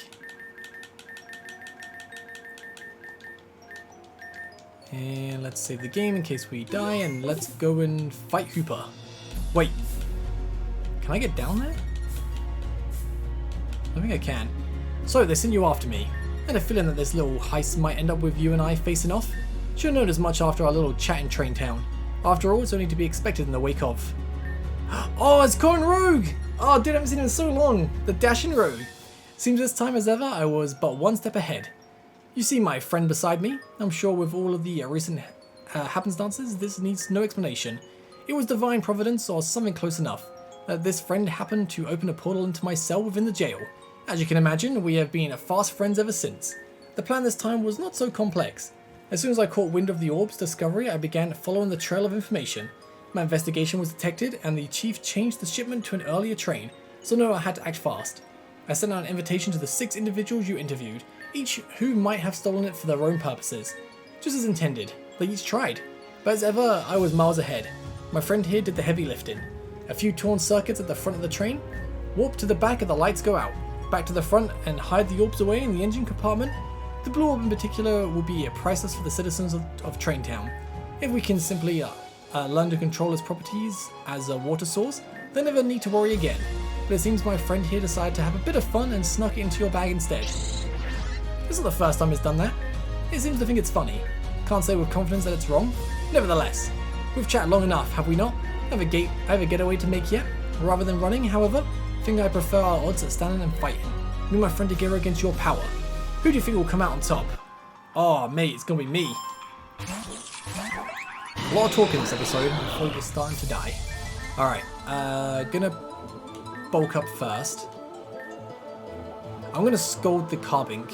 And let's save the game in case we die, and let's go and fight Hooper. Wait, can I get down there? I think I can. So they sent you after me. I had a feeling that this little heist might end up with you and I facing off. Should have known as much after our little chat in Train Town. After all, it's only to be expected in the wake of... Oh, it's Corin Rogue! Oh dude, I haven't seen him in so long. The dashing Rogue. Seems this time as ever, I was but one step ahead. You see my friend beside me? I'm sure with all of the recent happenstances, this needs no explanation. It was divine providence or something close enough that this friend happened to open a portal into my cell within the jail. As you can imagine, we have been fast friends ever since. The plan this time was not so complex. As soon as I caught wind of the orb's discovery, I began following the trail of information. My investigation was detected and the chief changed the shipment to an earlier train, so no, I had to act fast. I sent out an invitation to the 6 individuals you interviewed, each who might have stolen it for their own purposes. Just as intended, they each tried. But as ever, I was miles ahead. My friend here did the heavy lifting. A few torn circuits at the front of the train, warp to the back and the lights go out. Back to the front and hide the orbs away in the engine compartment. The blue orb in particular will be priceless for the citizens of Train Town. If we can simply learn to control its properties as a water source, they never need to worry again. But it seems my friend here decided to have a bit of fun and snuck it into your bag instead. This is not the first time he's done that. It seems to think it's funny. Can't say with confidence that it's wrong. Nevertheless, we've chatted long enough, have we not? I have a getaway to make yet. Rather than running, however, I think I prefer our odds at standing and fighting. Me and my friend together against your power. Who do you think will come out on top? Oh mate, it's gonna be me. A lot of talking this episode before we're starting to die. Alright, gonna bulk up first. I'm gonna scold the Carbink.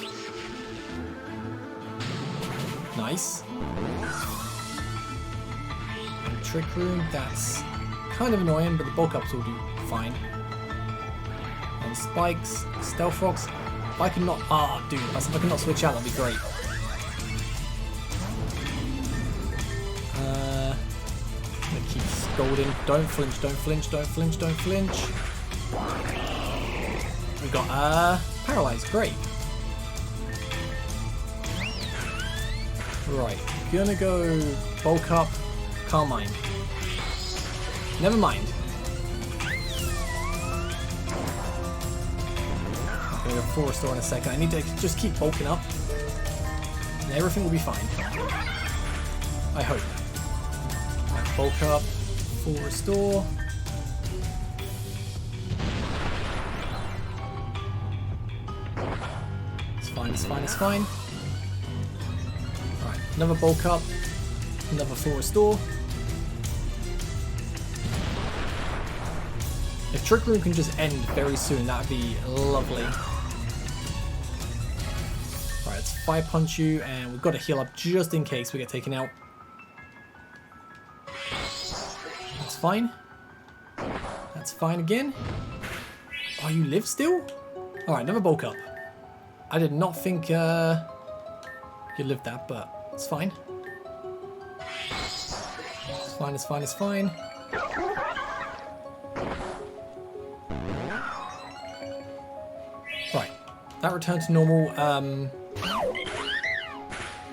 Nice. And Trick Room, that's kind of annoying, but the bulk ups will do fine. And Spikes, Stealth Rocks. If I can not. Ah, dude, if I can not switch out, that'd be great. I'm gonna keep scolding. Don't flinch, don't flinch, don't flinch, don't flinch. We got paralyzed, great. Right, gonna go bulk up, Carmine. Never mind. I'm gonna go full restore in a second. I need to just keep bulking up. And everything will be fine. I hope. Right, bulk up, full restore. It's fine, it's fine, it's fine. Alright, another bulk up, another full restore. If Trick Room can just end very soon, that'd be lovely. Alright, let's 5 punch you, and we've got to heal up just in case we get taken out. fine. That's fine again. Oh, you live still? Alright, never bulk up. I did not think you lived that, but it's fine. It's fine, it's fine, it's fine. Right, that returned to normal.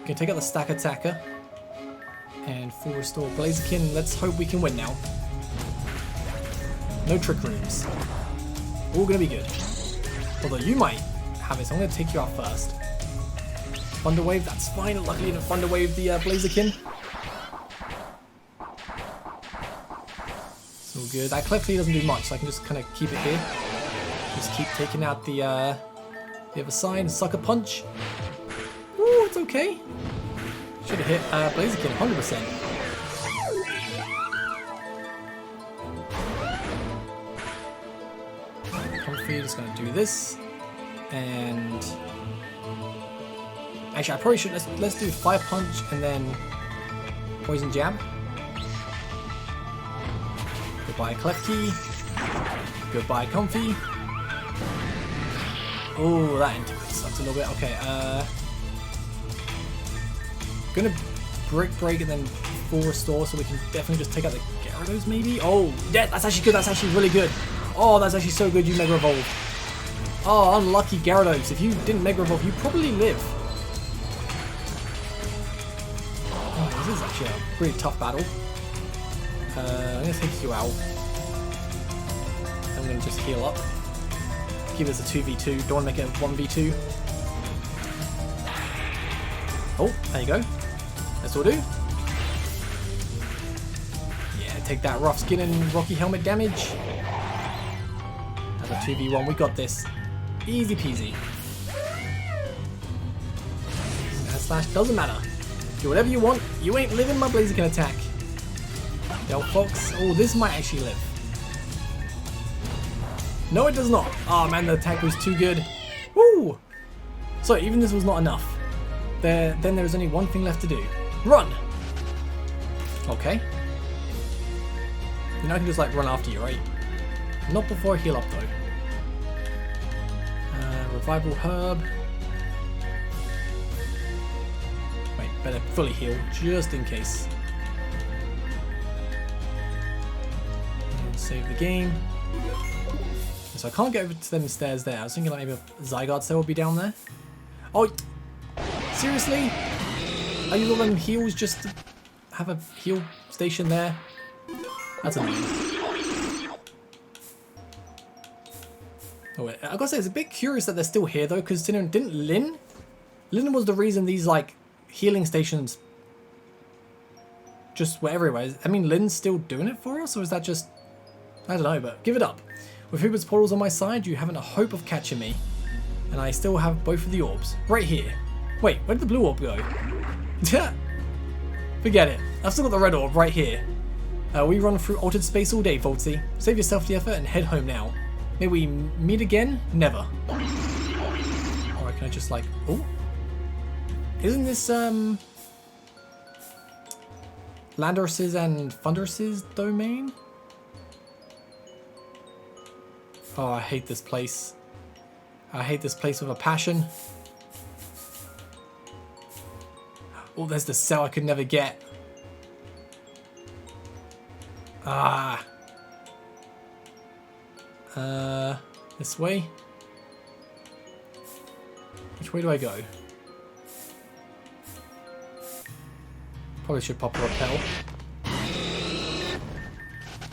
Okay, take out the stack attacker. And full restore Blaziken. Let's hope we can win now. No trick rooms. All gonna be good. Although you might have it, so I'm gonna take you out first. Thunder Wave, that's fine. Luckily, the Thunder Wave the Blaziken. It's all good. That Clef Flea doesn't do much, so I can just kind of keep it here. Just keep taking out the other side. Sucker Punch. Ooh, it's okay. Should have hit Blaziken 100%. Comfy, just gonna do this. And actually, I probably should let's do Fire Punch and then Poison Jab. Goodbye Klefki. Goodbye Comfy. Oh, that intimate sucks a little bit. Okay, gonna break and then full restore, so we can definitely just take out the Gyarados maybe. Oh, yeah, that's actually good. That's actually really good. Oh, that's actually so good. You Mega Evolved. Oh, unlucky Gyarados. If you didn't Mega Evolve, you probably live. Oh, this is actually a pretty tough battle. I'm gonna take you out. I'm gonna just heal up. Give us a 2v2. Don't want to make it a 1v2. Oh, there you go. That's all do. Yeah, take that rough skin and rocky helmet damage. That's a 2v1. We got this. Easy peasy. Slash doesn't matter. Do whatever you want. You ain't living my Blaziken attack. Yo, folks. Oh, this might actually live. No, it does not. Oh man, the attack was too good. Woo! So even this was not enough. Then there's only one thing left to do. Run! Okay. You know I can just like run after you, right? Not before I heal up though. Revival Herb. Wait, better fully heal just in case. And save the game. So I can't get over to them stairs there. I was thinking like maybe a Zygarde cell would be down there. Oh! Seriously? I use all them heals just to have a heal station there? That's annoying. Oh wait, I gotta say, it's a bit curious that they're still here though, because didn't Lyn? Lyn was the reason these like healing stations just were everywhere. I mean, Lyn's still doing it for us, or is that just... I don't know, but give it up. With Hubert's portals on my side, you haven't a hope of catching me. And I still have both of the orbs. Right here. Wait, where did the blue orb go? Forget it. I've still got the red orb right here. We run through altered space all day, Foltzy. Save yourself the effort and head home now. May we meet again? Never. Alright, can I just like... Oh? Isn't this, Landorus's and Thundurus's domain? Oh, I hate this place. I hate this place with a passion. Oh, there's the cell I could never get. Ah. This way? Which way do I go? Probably should pop a repel.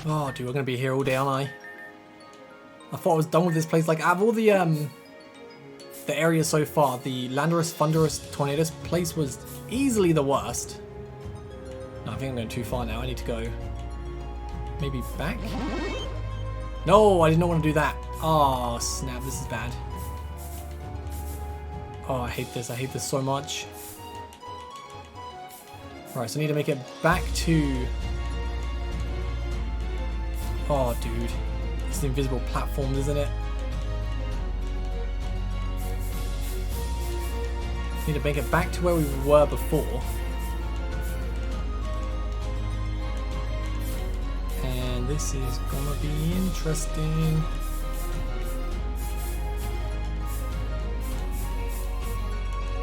Oh, dude, we're gonna be here all day, aren't I? I thought I was done with this place. Like, out of all the areas so far, the Landorus, Thundurus, Tornadus place was easily the worst. No, I think I'm going too far now. I need to go maybe back? No, I did not want to do that. Oh, snap. This is bad. Oh, I hate this. I hate this so much. Right, so I need to make it back to... Oh, dude. It's the invisible platforms, isn't it? Need to make it back to where we were before. And this is gonna be interesting.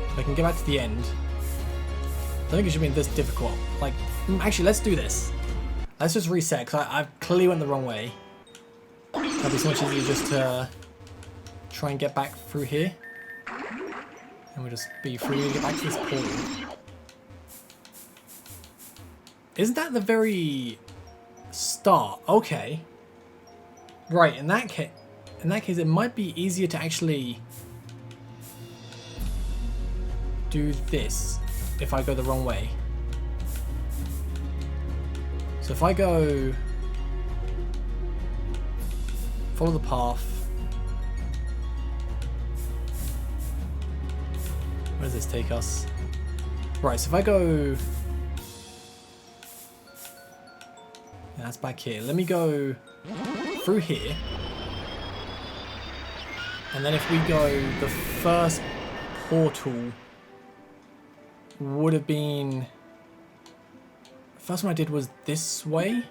If I can get back to the end. I don't think it should be this difficult. Like, actually, let's do this. Let's just reset, because I clearly went the wrong way. That'd be so much easier just to try and get back through here. And we'll just be free to get back to this portal. Isn't that the very start? Okay. Right, in that case, it might be easier to actually do this if I go the wrong way. So if I go follow the path. Where does this take us? Right, so if I go... Yeah, that's back here. Let me go through here. And then if we go, the first portal would have been... The first one I did was this way.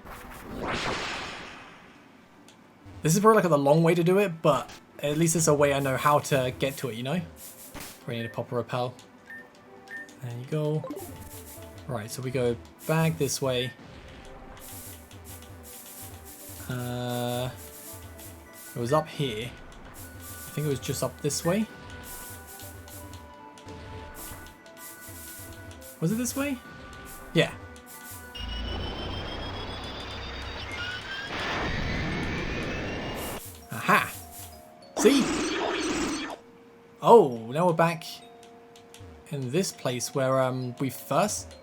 This is probably like the long way to do it, but at least it's a way I know how to get to it, you know? Probably need to pop a rappel. There you go. Right, so we go back this way. It was up here. I think it was just up this way. Was it this way? Yeah. Aha! See? Oh, now we're back in this place where we first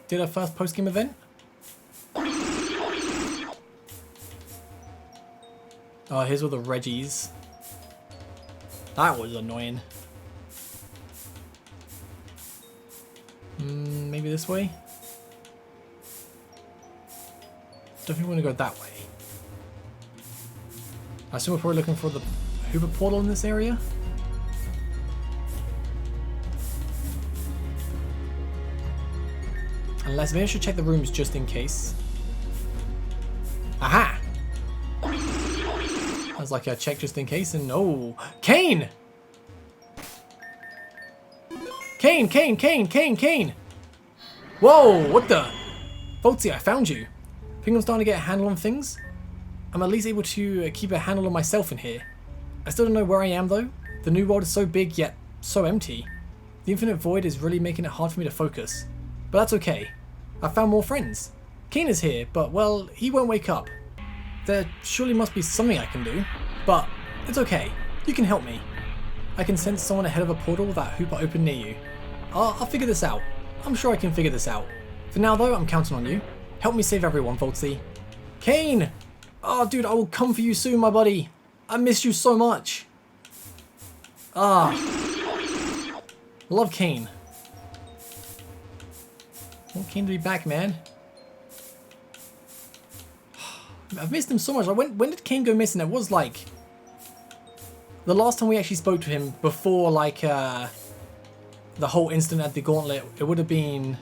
did our first post-game event. Oh, here's all the Reggies. That was annoying. Maybe this way? Don't think we want to go that way. I assume we're probably looking for the Hoover portal in this area. Unless, maybe I should check the rooms just in case. Aha! I was like, check just in case, and oh, Kane! Kane, Kane, Kane, Kane, Kane! Whoa, what the? Voltsy, I found you. Think I'm starting to get a handle on things? I'm at least able to keep a handle on myself in here. I still don't know where I am though. The new world is so big yet so empty. The infinite void is really making it hard for me to focus. But that's okay. I found more friends. Kane is here, but well, he won't wake up. There surely must be something I can do. But it's okay. You can help me. I can sense someone ahead of a portal that Hooper opened near you. I'll figure this out. I'm sure I can figure this out. For now though, I'm counting on you. Help me save everyone, Voltsy. Kane! Oh, dude, I will come for you soon, my buddy. I miss you so much. Ah. Love Kane. I want Kane to be back, man. I've missed him so much. Like, when did Kane go missing? It was like... The last time we actually spoke to him before, like, the whole incident at the Gauntlet, it would have been...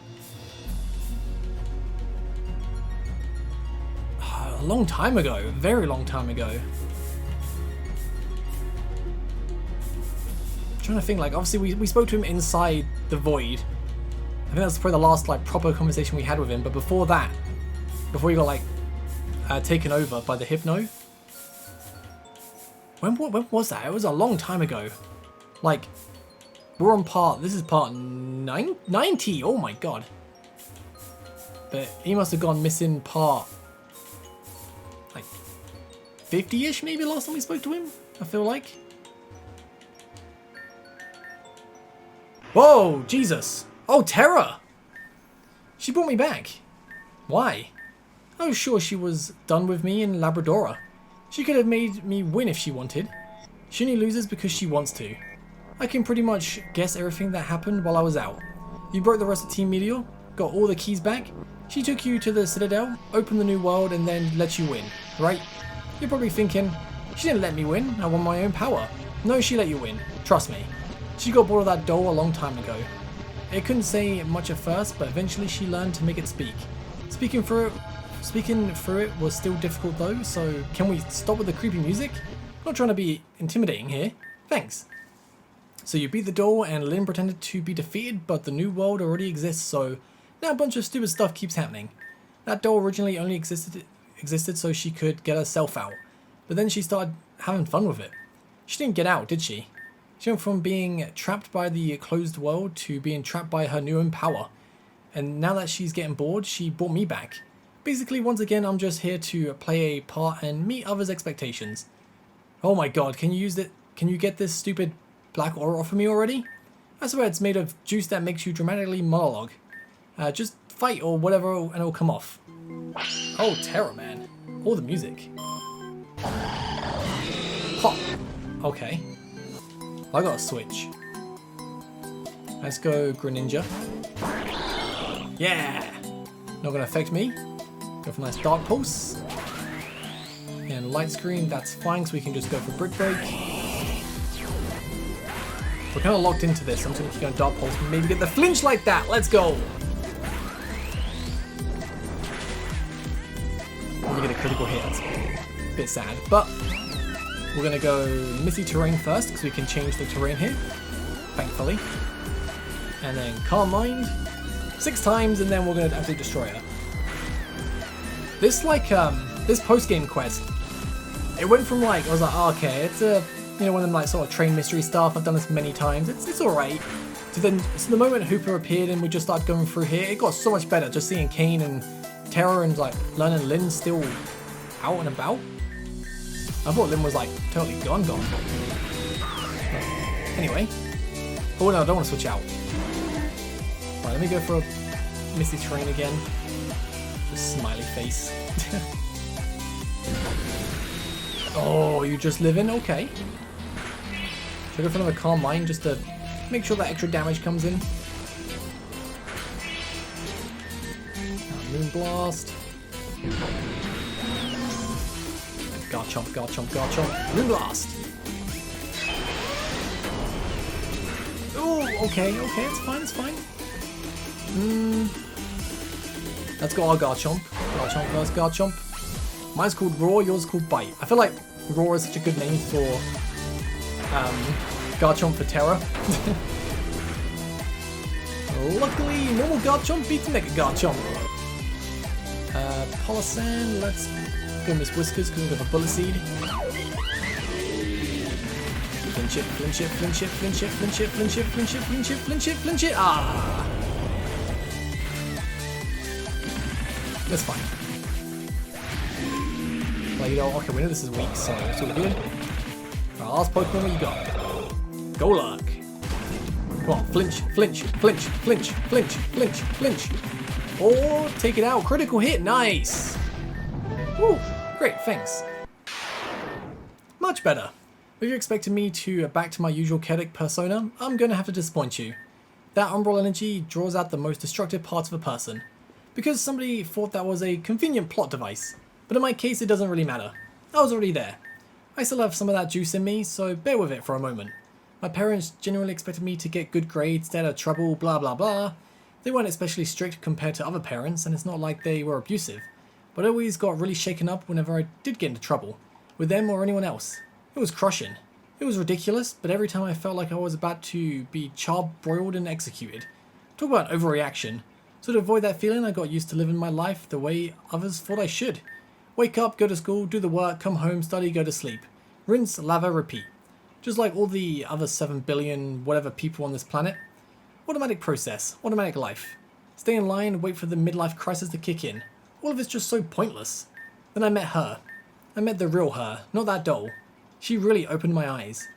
a long time ago. A very long time ago. I'm trying to think, like, obviously we spoke to him inside the Void. I think that's probably the last, like, proper conversation we had with him, but before that, before he got, like, taken over by the Hypno. When was that? It was a long time ago. Like, we're on part, this is part 90, oh my god. But he must have gone missing part, like, 50-ish maybe last time we spoke to him, I feel like. Whoa, Jesus. Oh, Terra! She brought me back. Why? I was sure she was done with me in Labradora. She could have made me win if she wanted. She only loses because she wants to. I can pretty much guess everything that happened while I was out. You broke the rest of Team Meteor, got all the keys back. She took you to the Citadel, opened the new world, and then let you win, right? You're probably thinking, she didn't let me win, I won my own power. No, she let you win, trust me. She got bored of that doll a long time ago. It couldn't say much at first, but eventually she learned to make it speak. Speaking through speaking through it was still difficult though, so can we stop with the creepy music? I'm not trying to be intimidating here. Thanks. So you beat the door and Lynn pretended to be defeated, but the new world already exists, so now a bunch of stupid stuff keeps happening. That door originally only existed so she could get herself out, but then she started having fun with it. She didn't get out, did she? She went from being trapped by the closed world to being trapped by her new own power. And now that she's getting bored, she brought me back. Basically, once again, I'm just here to play a part and meet others' expectations. Oh my god, can you use it? Can you get this stupid black aura off of me already? I swear it's made of juice that makes you dramatically monologue. Just fight or whatever and it'll come off. Oh, terror, man. All the music. Pop. Okay. I got a switch. Let's go, Greninja. Yeah! Not gonna affect me. Go for a nice Dark Pulse. And Light Screen, that's fine, so we can just go for Brick Break. We're kind of locked into this. I'm just gonna keep going Dark Pulse and maybe get the flinch like that. Let's go! Let me get a critical hit. That's a bit sad. But we're gonna go Misty Terrain first, because we can change the terrain here. Thankfully. And then Calm Mind. 6 times, and then we're gonna absolutely destroy her. This this post-game quest, it went from like, I was like, oh, okay, it's a, you know, one of them like sort of train mystery stuff, I've done this many times, it's alright. So then, so the moment Hooper appeared and we just started going through here, it got so much better, just seeing Kane and Terra and like learning Lynn still out and about. I thought Lynn was like totally gone. Anyway. Oh no, I don't want to switch out. Right, let me go for a Misty Terrain again. Just smiley face. Oh, you just living? Okay. Should I go for another Calm Mind just to make sure that extra damage comes in? Moon Blast. Garchomp, Garchomp, Garchomp. Moon Blast. Oh, okay, it's fine. Let's go our Garchomp. Garchomp first, Garchomp. Mine's called Roar, yours is called Bite. I feel like Roar is such a good name for Garchomp for Terra. Luckily, normal Garchomp beats Mega Garchomp. Polisan, let's go Miss Whiskers because we've got a Bullet Seed. Flinch it, flinch it, flinch it, flinch it, flinch it, flinch it, flinch it, flinch it, flinch it, flinch it. Ah! That's fine. Play-Doh. Okay, we know this is weak, so it's all good. Alright, last Pokemon, what you got? Golurk. Come on, flinch, flinch, flinch, flinch, flinch, flinch, flinch. Or take it out. Critical hit, nice. Woo, great, thanks. Much better. If you're expecting me to back to my usual chaotic persona, I'm going to have to disappoint you. That Umbral energy draws out the most destructive parts of a person. Because somebody thought that was a convenient plot device. But in my case, it doesn't really matter. I was already there. I still have some of that juice in me, so bear with it for a moment. My parents genuinely expected me to get good grades, stay out of trouble, blah blah blah. They weren't especially strict compared to other parents, and it's not like they were abusive. But I always got really shaken up whenever I did get into trouble, with them or anyone else. It was crushing. It was ridiculous, but every time I felt like I was about to be charbroiled and executed. Talk about overreaction. So to avoid that feeling, I got used to living my life the way others thought I should. Wake up, go to school, do the work, come home, study, go to sleep. Rinse, lather, repeat. Just like all the other 7 billion whatever people on this planet. Automatic process, automatic life. Stay in line, wait for the midlife crisis to kick in. All of it's just so pointless. Then I met her. I met the real her, not that doll. She really opened my eyes.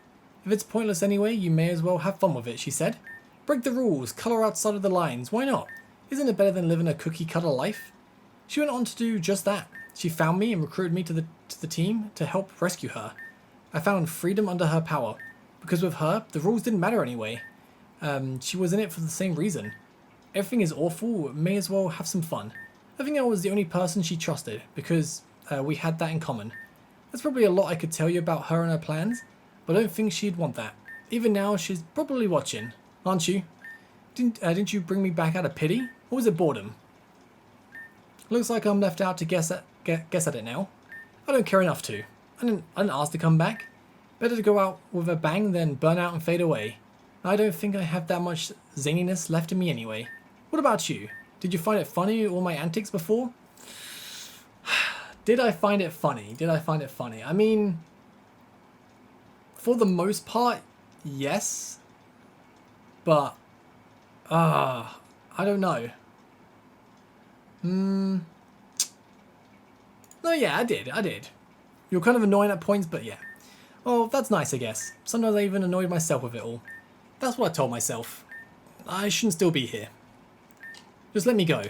If it's pointless anyway, you may as well have fun with it, she said. Break the rules, colour outside of the lines, why not? Isn't it better than living a cookie-cutter life? She went on to do just that. She found me and recruited me to the team to help rescue her. I found freedom under her power. Because with her, the rules didn't matter anyway. She was in it for the same reason. Everything is awful, may as well have some fun. I think I was the only person she trusted, because we had that in common. There's probably a lot I could tell you about her and her plans, but I don't think she'd want that. Even now, she's probably watching, aren't you? Didn't you bring me back out of pity? Or was it boredom? Looks like I'm left out to guess at it now. I don't care enough to. I didn't ask to come back. Better to go out with a bang than burn out and fade away. I don't think I have that much zaniness left in me anyway. What about you? Did you find it funny, all my antics before? Did I find it funny? Did I find it funny? I mean, for the most part, yes. But, I don't know. No, yeah, I did. You're kind of annoying at points, but yeah. Well, that's nice, I guess. Sometimes I even annoyed myself with it all. That's what I told myself. I shouldn't still be here. Just let me go.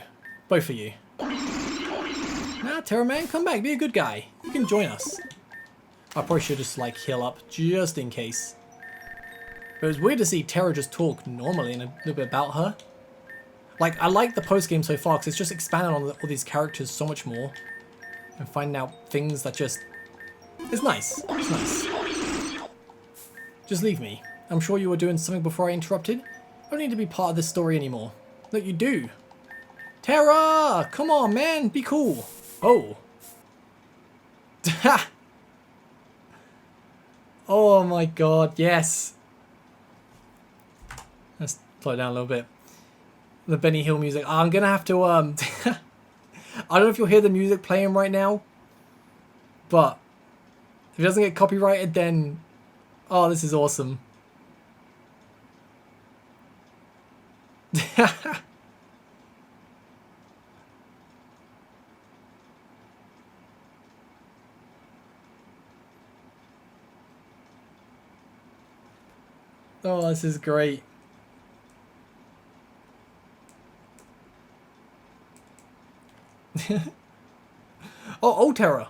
Both of you. Nah, Terra man, come back. Be a good guy. You can join us. I probably should just, like, heal up just in case. But it was weird to see Terra just talk normally and a little bit about her. Like, I like the post-game so far because it's just expanded on all these characters so much more. And finding out things that just... It's nice. It's nice. Just leave me. I'm sure you were doing something before I interrupted. I don't need to be part of this story anymore. Look, you do. Terra! Come on, man. Be cool. Oh. Ha! Oh my god, yes. Let's slow it down a little bit. The Benny Hill music. Oh, I'm gonna have to, I don't know if you'll hear the music playing right now, but if it doesn't get copyrighted, then, oh, this is awesome. Oh, this is great. Oh, Terra.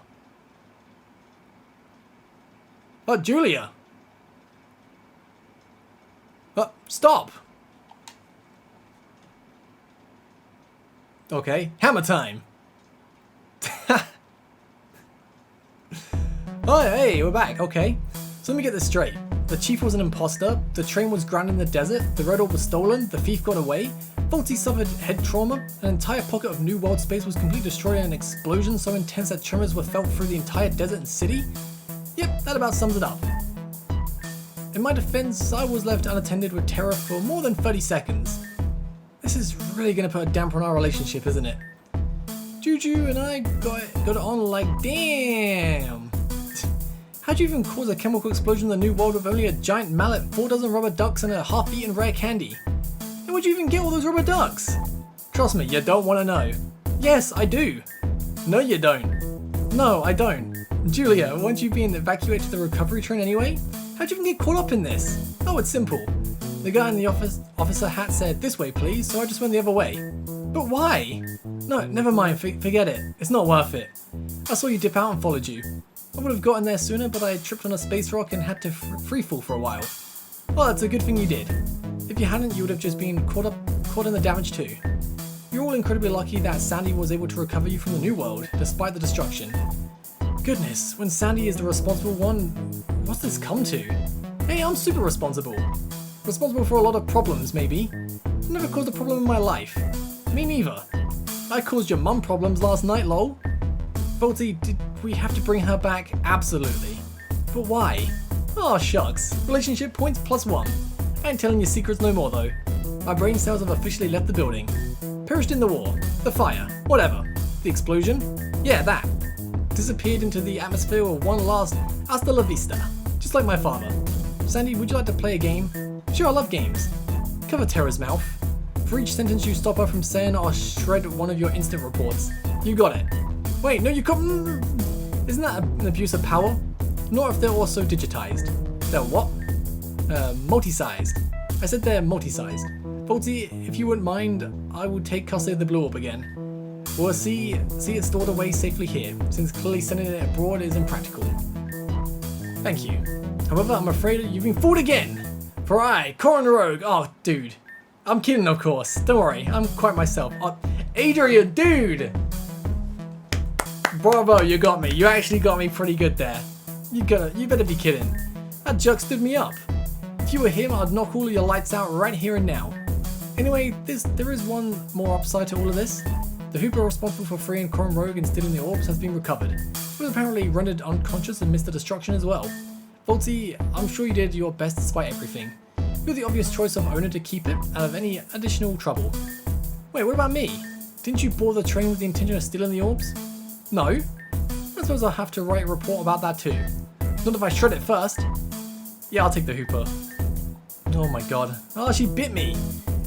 Oh, Julia. Stop. Okay, hammer time. Oh, hey, we're back. Okay, so let me get this straight. The chief was an imposter, the train was grounded in the desert, the red orb was stolen, the thief got away, Faulty suffered head trauma, an entire pocket of new world space was completely destroyed in an explosion so intense that tremors were felt through the entire desert and city? Yep, that about sums it up. In my defense, I was left unattended with Terra for more than 30 seconds. This is really gonna put a damper on our relationship, isn't it? Juju and I got it on like, damn. How'd you even cause a chemical explosion in the new world with only a giant mallet, 4 dozen rubber ducks, and a half-eaten rare candy? And where'd you even get all those rubber ducks? Trust me, you don't want to know. Yes, I do. No, you don't. No, I don't. Julia, weren't you being evacuated to the recovery train anyway? How'd you even get caught up in this? Oh, it's simple. The guy in the officer hat said, "This way, please," so I just went the other way. But why? No, never mind, forget it. It's not worth it. I saw you dip out and followed you. I would have gotten there sooner, but I tripped on a space rock and had to freefall for a while. Well, that's a good thing you did. If you hadn't, you would have just been caught in the damage too. You're all incredibly lucky that Sandy was able to recover you from the new world, despite the destruction. Goodness, when Sandy is the responsible one, what's this come to? Hey, I'm super responsible. Responsible for a lot of problems, maybe. I've never caused a problem in my life. Me neither. I caused your mum problems last night, lol. Faulty, did we have to bring her back? Absolutely. But why? Oh shucks. Relationship points +1. I ain't telling your secrets no more though. My brain cells have officially left the building. Perished in the war, the fire, whatever. The explosion? Yeah, that. Disappeared into the atmosphere with one last hasta la vista. Just like my father. Sandy, would you like to play a game? Sure, I love games. Cover Terra's mouth. For each sentence you stop her from saying, I'll shred one of your instant reports. You got it. Wait, no, you can't. Isn't that an abuse of power? Not if they're also digitized. They're what? Multi-sized. I said they're multi-sized. Faulty, if you wouldn't mind, I would take custody of the blue orb again. We'll see it stored away safely here, since clearly sending it abroad is impractical. Thank you. However, I'm afraid you've been fooled again. For I, Corin Rogue. Oh, dude. I'm kidding, of course. Don't worry, I'm quite myself. Adrian, dude! Bravo, you got me. You actually got me pretty good there. You better be kidding. That jerk stood me up. If you were him, I'd knock all of your lights out right here and now. Anyway, there is one more upside to all of this. The The Hooper responsible for freeing Chrome Rogue and stealing the orbs has been recovered. He was apparently rendered unconscious and missed the destruction as well. Volty, I'm sure you did your best despite everything. You're the obvious choice of owner to keep it out of any additional trouble. Wait, what about me? Didn't you board the train with the intention of stealing the orbs? No. I suppose I'll have to write a report about that too. Not if I shred it first. Yeah, I'll take the Hooper. Oh my god. Oh, she bit me.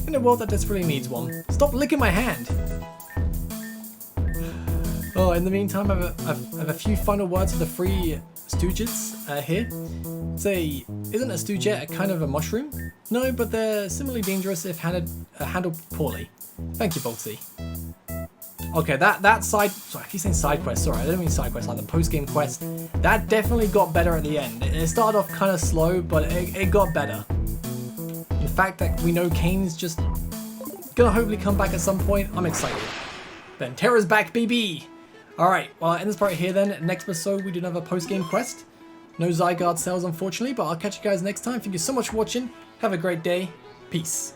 In a world that desperately needs one. Stop licking my hand. Oh, in the meantime, I have a few final words for the three stooges here. Say, isn't a stoogette a kind of a mushroom? No, but they're similarly dangerous if handled poorly. Thank you, Boltsy. Okay, that side... Sorry, I keep saying side quest. Sorry, I don't mean side quest, like the post-game quest. That definitely got better at the end. It started off kind of slow, but it got better. The fact that we know Kane's just gonna hopefully come back at some point, I'm excited. Then Terra's back, BB! Alright, well, I'll end this part here then. Next episode, we do another post-game quest. No Zygarde sales, unfortunately, but I'll catch you guys next time. Thank you so much for watching. Have a great day. Peace.